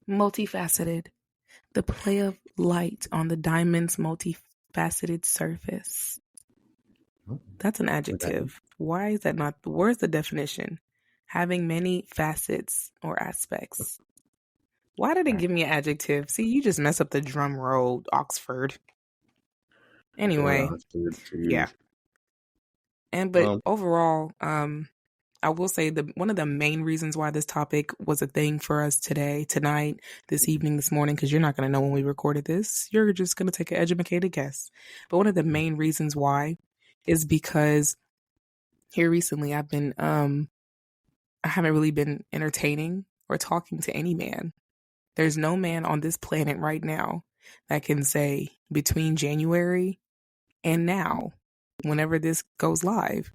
Multifaceted. The play of light on the diamond's multifaceted surface. That's an adjective. Why is that not? Where's the definition? Having many facets or aspects. Why did it give me an adjective? See, you just mess up the drum roll, Oxford. Anyway, yeah. But overall, I will say one of the main reasons why this topic was a thing for us tonight, this evening, this morning, because you're not going to know when we recorded this. You're just going to take an educated guess. But one of the main reasons why is because here recently I haven't really been entertaining or talking to any man. There's no man on this planet right now that can say between January and now, whenever this goes live,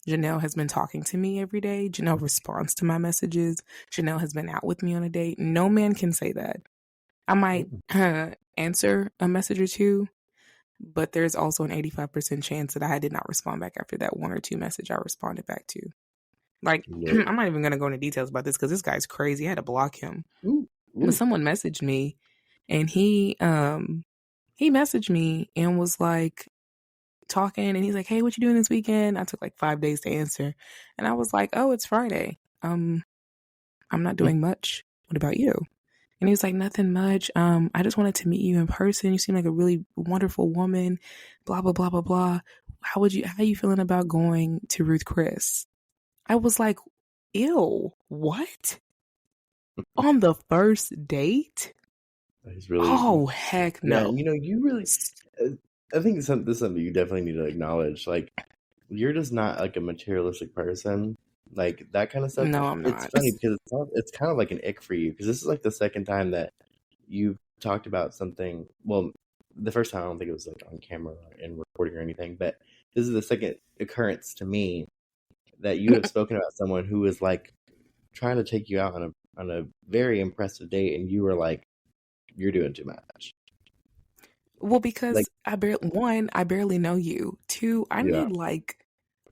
Janelle has been talking to me every day. Janelle responds to my messages. Janelle has been out with me on a date. No man can say that. I might answer a message or two, but there's also an 85% chance that I did not respond back after that 1 or 2 message I responded back to. Like, I'm not even going to go into details about this because this guy's crazy. I had to block him. But someone messaged me, and he messaged me and was like talking, and he's like, hey, what you doing this weekend? I took like 5 days to answer, and I was like, oh, it's Friday. I'm not doing much. What about you? And he was like, nothing much. I just wanted to meet you in person. You seem like a really wonderful woman. Blah blah blah blah blah. How are you feeling about going to Ruth Chris? I was like, ew, what? On the first date? Really, heck no. Yeah, you really, I think this is something you definitely need to acknowledge. Like, you're just not like a materialistic person. Like, that kind of stuff. No, I'm not. It's funny because it's kind of like an ick for you, because this is like the second time that you've talked about something. Well, the first time I don't think it was like on camera and recording or anything, but this is the second occurrence to me that you have spoken about someone who is like trying to take you out on a very impressive date, and you were like, you're doing too much. Well, Like, because I barely know you. Two, I yeah, need like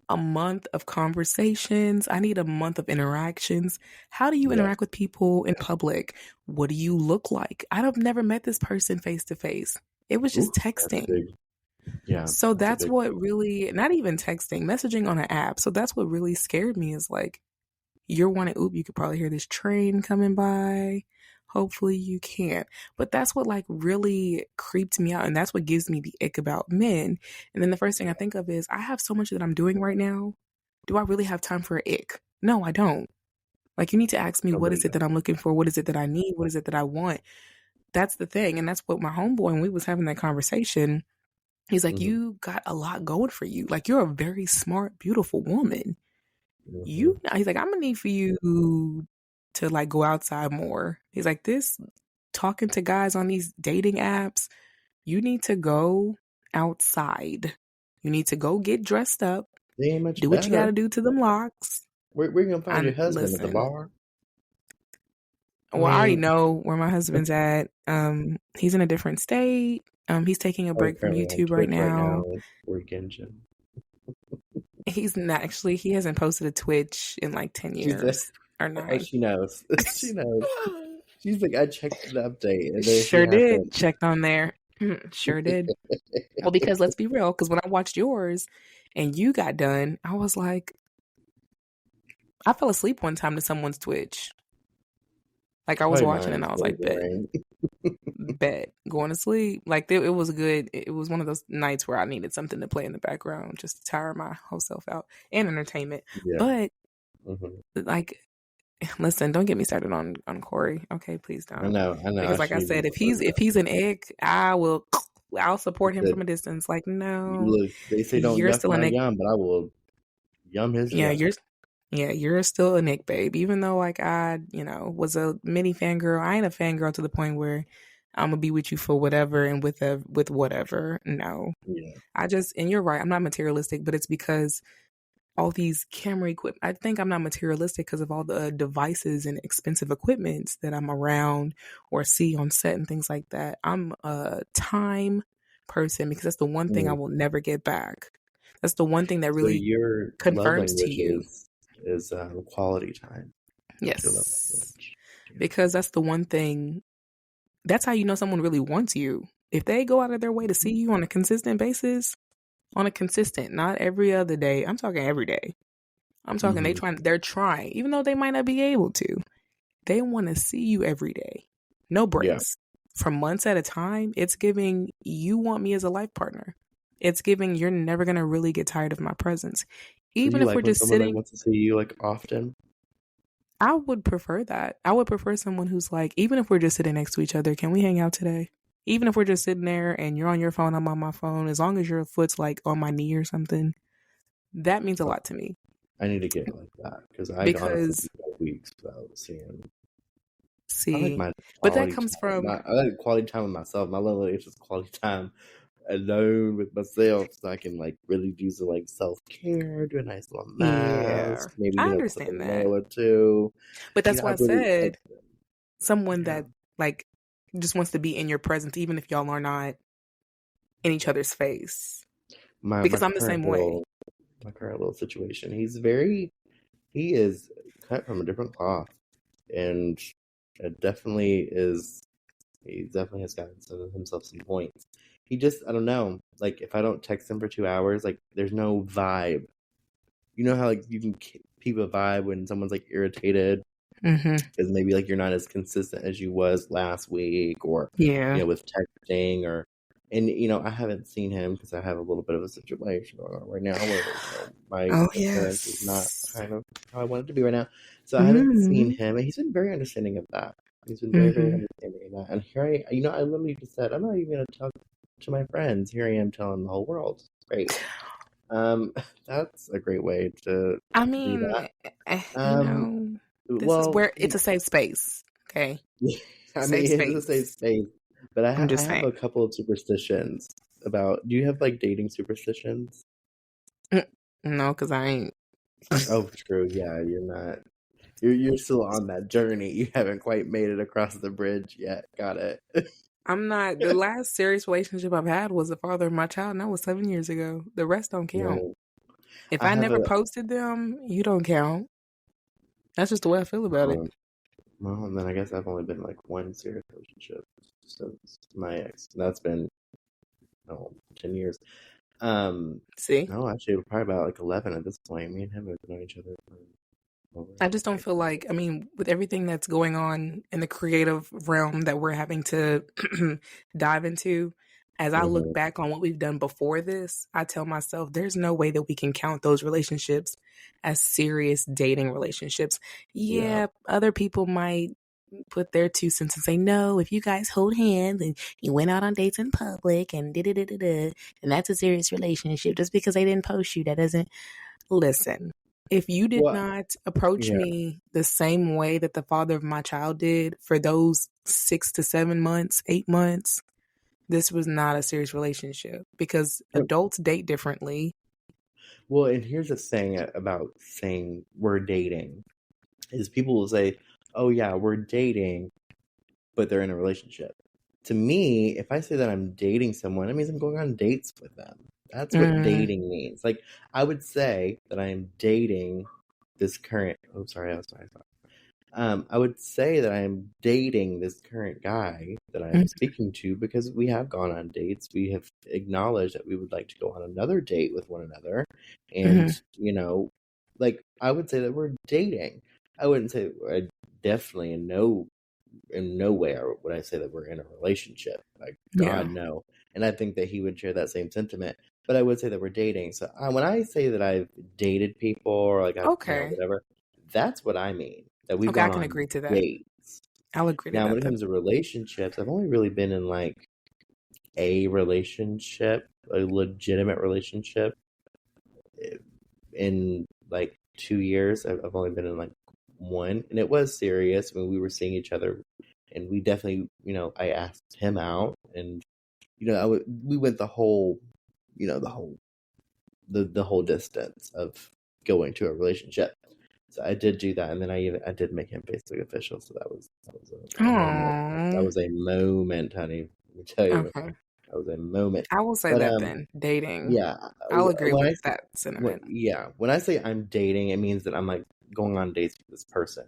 a month of conversations. I need a month of interactions. How do you yeah. interact with people in public? What do you look like? I've never met this person face to face. It was Ooh, just that's a texting. big, yeah, So that's a that's big, what really, not even texting, messaging on an app. So that's what really scared me is like, you're wanting, oop, you could probably hear this train coming by. Hopefully you can't. But that's what like really creeped me out. And that's what gives me the ick about men. And then the first thing I think of is I have so much that I'm doing right now. Do I really have time for an ick? No, I don't. Like you need to ask me, what nobody is it that does. I'm looking for? What is it that I need? What is it that I want? That's the thing. And that's what my homeboy, when we was having that conversation, he's like, Mm-hmm, you got a lot going for you. Like you're a very smart, beautiful woman. mm-hmm. He's like, I'm gonna need for you to like go outside more. He's like, this talking to guys on these dating apps, you need to go outside. You need to go get dressed up, They ain't much do what you gotta better. do to them locks. Where you gonna find your And husband at the listen, bar? I well, I already mean, know where my husband's at. He's in a different state. He's taking a probably break from currently on YouTube right Twitch right now. now, weekend. He's not actually, he hasn't posted a Twitch in like 10 She said, years or "Oh, 9. she knows. She knows." She's like, "I checked the update, and there she Sure did. hasn't." Checked on there. Sure did. Well, because let's be real, because when I watched yours and you got done, I was like, I fell asleep one time to someone's Twitch. Like I was Probably watching and mine. I was Really like, boring. going to sleep. Like it was good. It was one of those nights where I needed something to play in the background just to tire my whole self out and entertainment. Yeah. But Mm-hmm. like, listen, don't get me started on Corey. Okay, please I don't. know. I Because like I shouldn't even said, go further. if he's an egg, I'll support him That from a distance. Like, you no, look. They say don't you're yuck still an my egg. yum, but I will yum his Yeah, yuck. you're still a Nick babe. Even though like I, was a mini fangirl, I ain't a fangirl to the point where I'm gonna be with you for whatever and with whatever. No. Yeah. And you're right, I'm not materialistic, but it's because all these camera equipment. I think I'm not materialistic because of all the devices and expensive equipments that I'm around or see on set and things like that. I'm a time person because that's the one thing I Mm. will never get back. That's the one thing that So really your love confirms to language you. is quality time. That's your love Yes. language. Yeah. Because that's the one thing, that's how you know someone really wants you. If they go out of their way to see you on a consistent basis, not every other day. I'm talking every day. I'm talking Mm-hmm. they're trying, even though they might not be able to. They want to see you every day. No Yeah. breaks. For months at a time, it's giving you want me as a life partner. It's giving you're never going to really get tired of my presence. So Even you if we're like when just someone like sitting, wants to see you like often? I would prefer that. I would prefer someone who's like, even if we're just sitting next to each other, can we hang out today? Even if we're just sitting there and you're on your phone, I'm on my phone, as long as your foot's like on my knee or something, that means a lot to me. I need to get like that because I'd honestly Because, go weeks without seeing. I like see, my but that quality comes time. from, I like quality time with myself. My little it's just quality time alone with myself, so I can like really do some like self care, do a nice little yeah, mask, maybe I clip a understand that. nail or two. But that's I why I really like said someone yeah. that like just wants to be in your presence, even if y'all are not in each other's face. My Because I'm the same way. current little situation. He is cut from a different cloth, and it definitely is. He definitely has gotten himself some points. He just, I don't know. Like, if I don't text him for 2 hours, like, there's no vibe. You know how, like, you can keep a vibe when someone's, like, irritated Mm-hmm. because maybe, like, you're not as consistent as you was last week or, Yeah. with texting or, and, I haven't seen him because I have a little bit of a situation going on right now where, my Oh appearance is not yes. kind of how I want it to be right now. So I haven't seen Mm-hmm. him, and he's been very understanding of that. He's been very, very Mm-hmm. understanding of that. And here I literally just said, I'm not even going to talk to my friends. Here I am telling the whole world. Great. Um, that's a great way to I do mean, that. Um, this is well, where it's a safe space. Okay. I mean, Safe it's a safe space. space, but I'm I just have saying. a couple of superstitions about. Do you have like dating superstitions? No, because I ain't. Oh, true. Yeah, you're not. You're still on that journey. You haven't quite made it across the bridge yet. Got it. I'm not. The last serious relationship I've had was the father of my child, and that was 7 years ago. The rest don't count. Well, If I I have never a posted them, you don't count. That's just the way I feel about it. well, and then I guess I've only been like one serious relationship since my ex. That's been 10 years. See? No, actually, probably about like 11 at this point. Me and him have known each other for over I just don't like feel like, I mean, with everything that's going on in the creative realm that we're having to dive into, as I look mhm. back on what we've done before this, I tell myself there's no way that we can count those relationships as serious dating relationships. Yeah. Yeah, other people might put their 2 cents and say, no, if you guys hold hands and you went out on dates in public and da da da da da, and that's a serious relationship. Just because they didn't post you, that doesn't. Listen, if you did Well, not approach yeah. me the same way that the father of my child did for those 6 to 7 months, 8 months, this was not a serious relationship because adults date differently. Well, and here's the thing about saying we're dating is people will say, "Oh yeah, we're dating," but they're in a relationship. To me, if I say that I'm dating someone, it means I'm going on dates with them. That's what dating means. Like I would say that I am dating this current. Oh, sorry, I was sorry. I would say that I am dating this current guy that I am speaking to because we have gone on dates. We have acknowledged that we would like to go on another date with one another. And, like, I would say that we're dating. I wouldn't say, I definitely in no way would I say that we're in a relationship. Like, Yeah. God, no. And I think that he would share that same sentiment. But I would say that we're dating. So when I say that I've dated people or like I've, Okay. whatever, that's what I mean. That we've Okay, I gone can on agree to that. dates. I'll agree to Now, when that it then. comes to relationships, I've only really been in like a relationship, a legitimate relationship, in like 2 years. I've only been in like one, and it was serious when we were seeing each other, and we definitely, I asked him out, and we went the whole, the whole distance of going to a relationship. So I did do that, and then I did make him Facebook official. So that was a moment. That Oh, was a moment, honey. Let me tell you, okay. that was a moment. I will say But that then. Dating. yeah. I'll agree When with I that sentiment. when I say I'm dating, it means that I'm like going on dates with this person.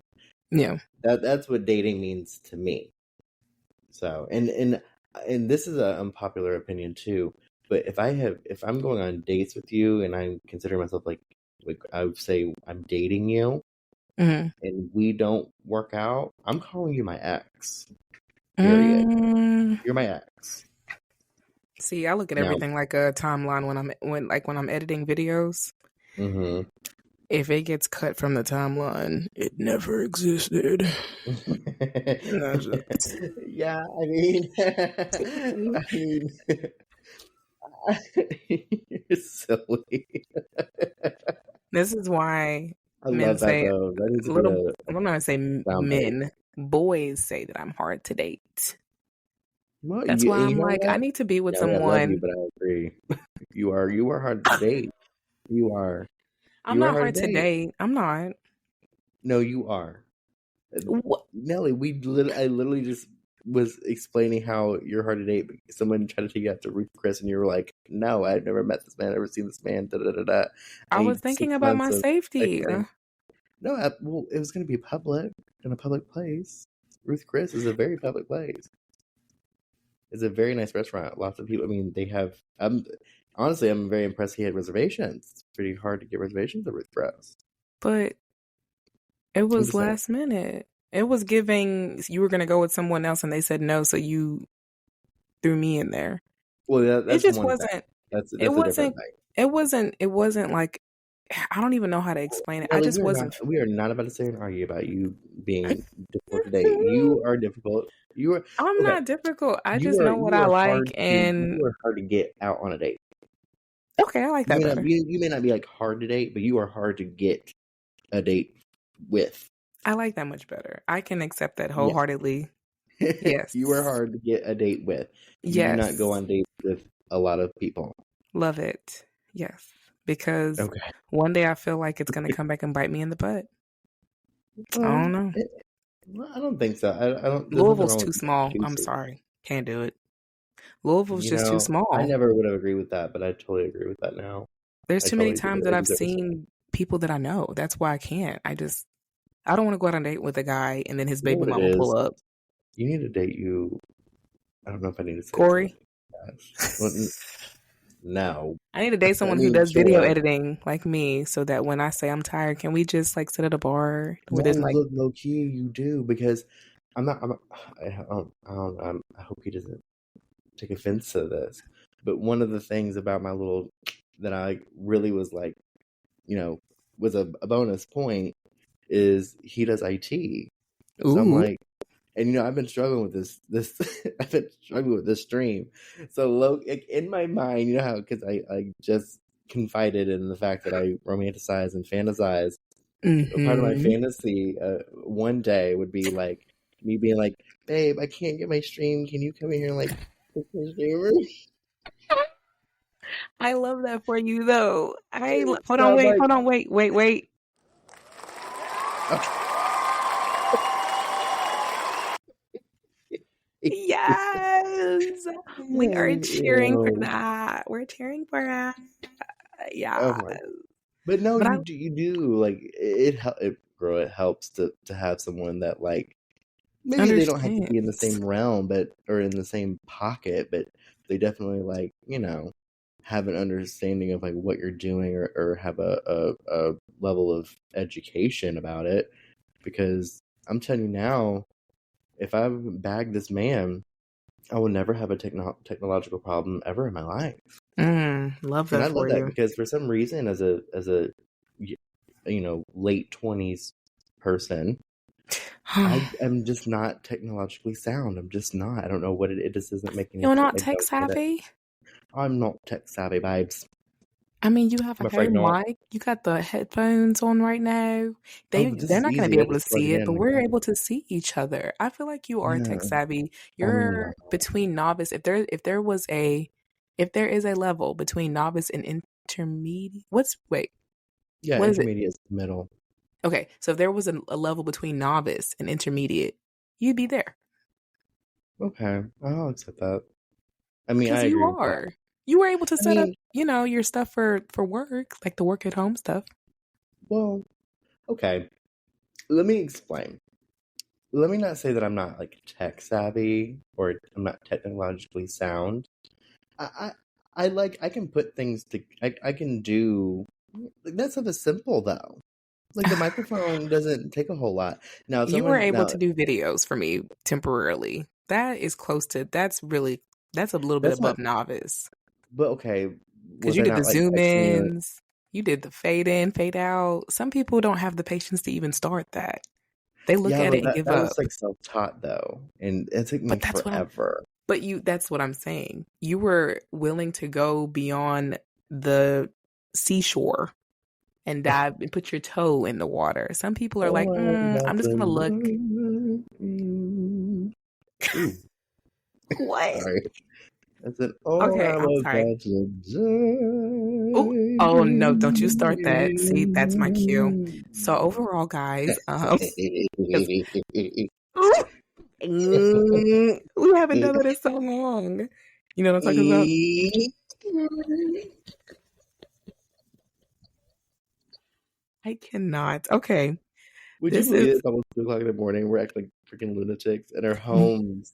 Yeah. That's what dating means to me. So and this is an unpopular opinion too. But if I'm going on dates with you and I consider myself like I would say I'm dating you Mm-hmm. and we don't work out, I'm calling you my ex. Period. Mm. You're my ex. See, I look at Now, everything like a timeline when I'm editing videos. mm-hmm. If it gets cut from the timeline, it never existed. And that's it. Yeah, I mean, I mean, you're silly. This is why I men love that say though. That needs to be little. a I'm not gonna say soundbite. men. Boys say that I'm hard to date. Well, That's why you I'm know like, I what? need to be with Nelly, I love you, someone. but I agree. You are hard to date. You are I'm you are not hard hard to to date. date. I'm not. No, you are. What? Nelly, I literally just was explaining how you're hard to date. But someone tried to take you out to Ruth Chris, and you were like, "No, I've never met this man, never seen this man." Da da da da. I was thinking Six about months my of safety. texting. No, well, it was going to be public in a public place. Ruth Chris is a very public place. It's a very nice restaurant. Lots of people. I mean, they have. Honestly, I'm very impressed. He had reservations. It's pretty hard to get reservations at Ruth Chris. But it I'm was just saying. last minute. It was giving you were gonna go with someone else and they said no, so you threw me in there. Well, It that's just one thing. wasn't it That's a different wasn't thing. it wasn't like I don't even know how to explain it. I Nelly, just wasn't we are not about to sit here and argue about you being difficult today. You are difficult. You are I'm okay. not difficult. I just know what I like and you are hard to get out on a date. okay, I like that better. You may not be like hard to date, but you are hard to get a date with. I like that much better. I can accept that Yeah. wholeheartedly. Yes. You are hard to get a date with. You do not Yes. go on dates with a lot of people. Love it. Yes. Because Okay. one day I feel like it's gonna come back and bite me in the butt. I Well, don't know. I don't think so. I don't. There's nothing Louisville's wrong too with small. I'm choosing. sorry. Can't do it. Louisville's You just too know, I small. never would have agreed with that, but I totally agree with that now. There's I too many totally do. times that I I've do get what you're saying. seen people that I know. That's why I can't. I don't want to go out on a date with a guy and then his You know baby what it mama is? pull up. You need to date you. I don't know if I need to say it to Corey. like that. Well, no. I need to date I someone who mean, does video sure. editing like me so that when I say I'm tired, can we just like sit at a bar where No, there's like, look, low key, you do because I hope he doesn't take offense to this. But one of the things about my little that I really was like, was a bonus point is he does IT. So I'm ooh, like, and I've been struggling with this I've been struggling with this stream. So in my mind, you know how because I just confided in the fact that I romanticize and fantasize. A part of my mm-hmm. fantasy one day would be like me being like, babe, I can't get my stream. Can you come in here and like fix my streamer? I love that for you though. Hold So on, I'm wait, like, hold on, wait. Yes, we are cheering for Ew. that. We're cheering for that. Oh Yeah, my. But no, but I you do like girl, it helps to have someone that like maybe they don't have to be in the understand. same realm or in the same pocket, but they definitely like, have an understanding of like what you're doing or have a level of education about it. Because I'm telling you now, if I bagged this man, I will never have a technological problem ever in my life. Love And that I love for that you. because for some reason, as a late 20s person, I am just not technologically sound. I'm just not. I don't know what it just doesn't make any You're sense. not I tech don't get it. savvy? I'm not tech savvy, babes. I mean, you have a I'm afraid home not. mic. You got the headphones on right now. Oh, but this They're is not going to easy. be I able to just plug see it it, in but like we're that. able to see each other. I feel like you are tech Yeah. savvy. I'm not. You're between novice. If there is a level between novice and intermediate, Yeah, what is it? intermediate is the middle. Okay, so if there was a level between novice and intermediate, you'd be there Okay, I'll accept that. I mean, I because you agree with that. are. You were able to I set up, mean, your stuff for work, like the work at home stuff. well, okay. Let me explain. Let me not say that I'm not like tech savvy or I'm not technologically sound. I I can put things to I can do like, that stuff is simple though. Like the microphone doesn't take a whole lot. Now if You were someone able now to do videos for me temporarily. That's a little bit that's not above novice. but okay, Because was you I did the not like zoom texting you? ins, you did the fade in, fade out. Some people don't have the patience to even start that. They look Yeah, at but it and give that was up. like self-taught though, and it took me But that's what I'm forever. that's what I'm saying. You were willing to go beyond the seashore and dive and put your toe in the water. Some people are like, Oh, I'm I'm about just to gonna look. love you. Ooh, What? sorry. I said, oh, Okay, I'm I'm sorry. about to Oh no, don't you start that. See, that's my cue. So overall, guys, we haven't done that in so long. You know what I'm talking about? I cannot. Okay. Would you This believe is it's almost 2 o'clock in the morning? We're acting like freaking lunatics in our homes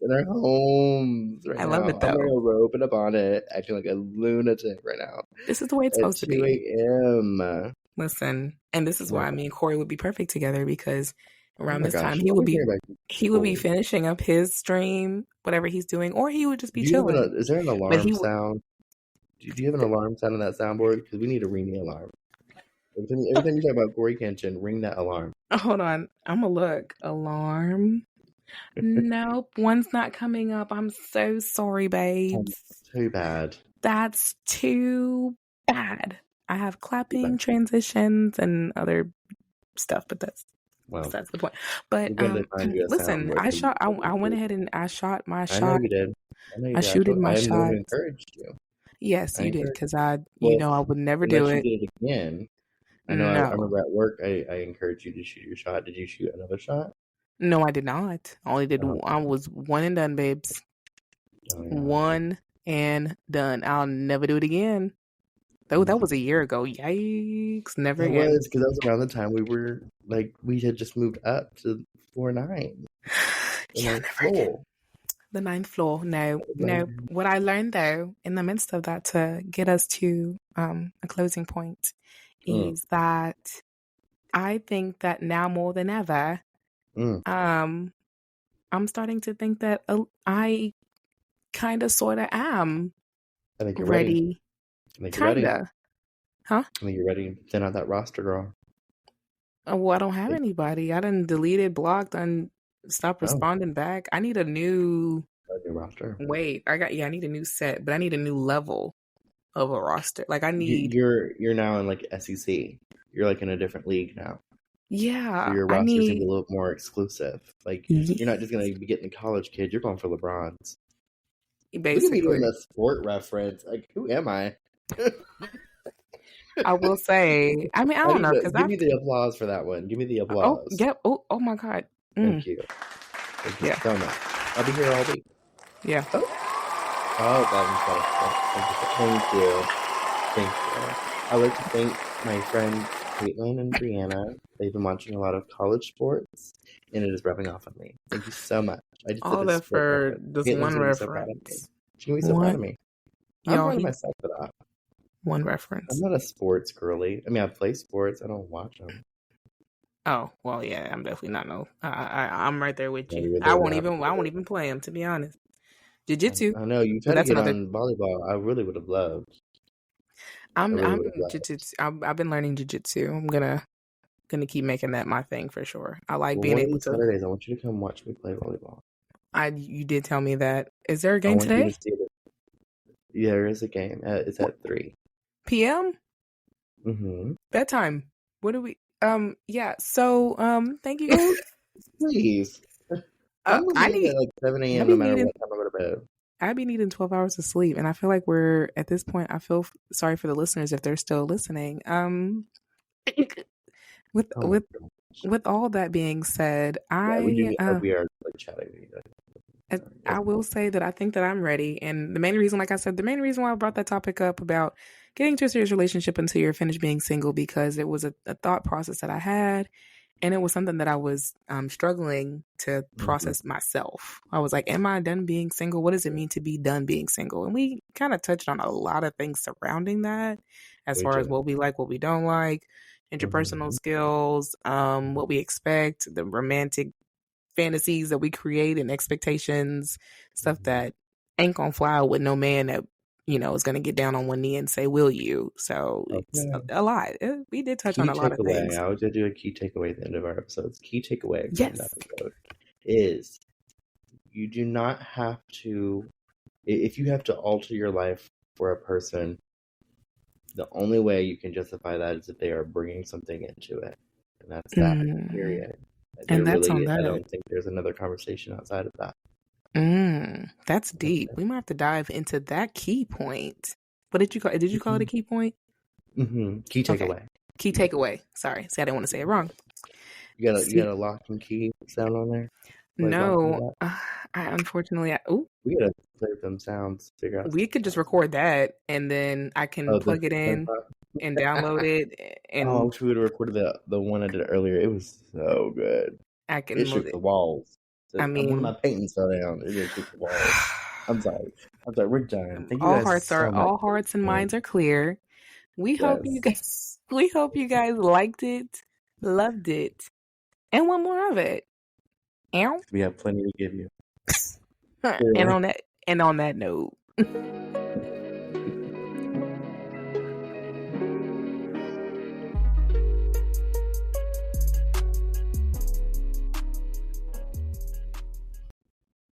right I love now. it I'm wearing though. a robe and a bonnet, acting like a lunatic right now This is the way it's at supposed to 2 be. a.m. Listen, and this is why No. me and Corey would be perfect together because Oh around my this time gosh, why are we bringing back he would be school? finishing up his stream, whatever he's doing, or he would just be Do you have chilling. is there an But alarm sound? Do you have an alarm sound on that soundboard? Because we need to ring the alarm. Every time you talk about Corey Kenshin, ring that alarm. hold on, I'm gonna look. Alarm. Nope, one's not coming up. I'm so sorry, babes. Too bad. That's too bad. I have Too bad. clapping transitions and other stuff, but that's Well, besides the point. But we're going to find you a listen, soundboard so I you went can. ahead and I shot my I know shot. you did. I know you I did. shooted my I am the one who shots. encouraged you. Yes, I you did, encouraged because you. Well, I would never do unless you it. did it again. I know I No. remember at work I encouraged you to shoot your shot. Did you shoot another shot? No, I did not. I only did Oh, I was one and done, babes. Oh, yeah. One and done. I'll never do it again. Though that was a year ago. Yikes! Never That again. was because that was around the time we had just moved up to floor 9, the Yeah, ninth never again. floor. The 9th floor. No. What I learned though, in the midst of that, to get us to a closing point, is that I think that now more than ever, I'm starting to think that I kind of sort of am I think you're ready. I think you're ready. Kinda. Huh? I think you're ready to thin out that roster, girl. Well, I don't have anybody. I done deleted, blocked, and stopped responding back. I need a new roster. Wait, I need a new set, but I need a new level of a roster. Like I need You're now in like SEC. You're like in a different league now. Yeah. So your I roster's gonna be need a little more exclusive. Like you're not just gonna be getting the college kid, you're going for LeBrons. Look at me doing basically. a sport reference. Like, who am I? I will say, I mean, I don't know, because give me the applause for that one. Give me the applause. Yep. Oh my God. Thank you. Thank you so much. I'll be here all week. Yeah. Oh, that one's better. Thank you. I'd like to thank my friends Caitlin and Brianna. They've been watching a lot of college sports, and it is rubbing off on me. Thank you so much. I just All did a that sport for reference. this Caitlin's one gonna be so proud of me. reference. She's gonna be so proud of me. I'm Y'all, proud of myself for that. One reference. I'm not a sports girly. I mean, I play sports. I don't watch them. Oh well, yeah. I'm definitely not. No, I'm right there with you. I won't even play them, to be honest. Jiu-jitsu. I know you tried to get on volleyball. I really would have loved. I'm jiu-jitsu. I've been learning jiu-jitsu. I'm gonna keep making that my thing for sure. I like being able to. Saturdays, I want you to come watch me play volleyball. You did tell me that. Is there a game today? Yeah, there is a game. It's at 3 p.m. Mm-hmm. Bedtime. What do we? Yeah. So thank you. Please. I need at like 7 a.m. no matter what time I go to bed. I'd be needing 12 hours of sleep, and I feel like we're at this point. I feel sorry for the listeners if they're still listening. With all that being said, we are like chatting. I will say that I think that I'm ready, and the main reason, like I said, the main reason why I brought that topic up about getting to a serious relationship until you're finished being single, because it was a thought process that I had. And it was something that I was struggling to process myself. I was like, am I done being single? What does it mean to be done being single? And we kind of touched on a lot of things surrounding that, as far as what we like, what we don't like, interpersonal skills, what we expect, the romantic fantasies that we create and expectations, stuff that ain't gonna fly out with no man that, is going to get down on one knee and say, will you? So it's a lot. We did touch on a lot of things. I always do a key takeaway at the end of our episodes. Key takeaway from that episode is you do not have to, if you have to alter your life for a person, the only way you can justify that is if they are bringing something into it. And that's that, period. And that's on that. I don't think there's another conversation outside of that. That's deep. We might have to dive into that key point. What did you call it? Did you call it a key point? Key takeaway. Okay. Key takeaway. Sorry. See, I didn't want to say it wrong. You got a lock and key sound on there? No. Unfortunately, we gotta play them sounds. Figure out. We could just record that, and then I can plug it in and download it. And I wish we would have recorded the one I did earlier. It was so good. It shook the walls. I mean, one of my paintings fell down. It didn't shook the walls. I'm sorry. We're done. Thank you all guys all hearts and minds are clear. We hope you guys liked it, loved it, and want more of it. We have plenty to give you. And on that note.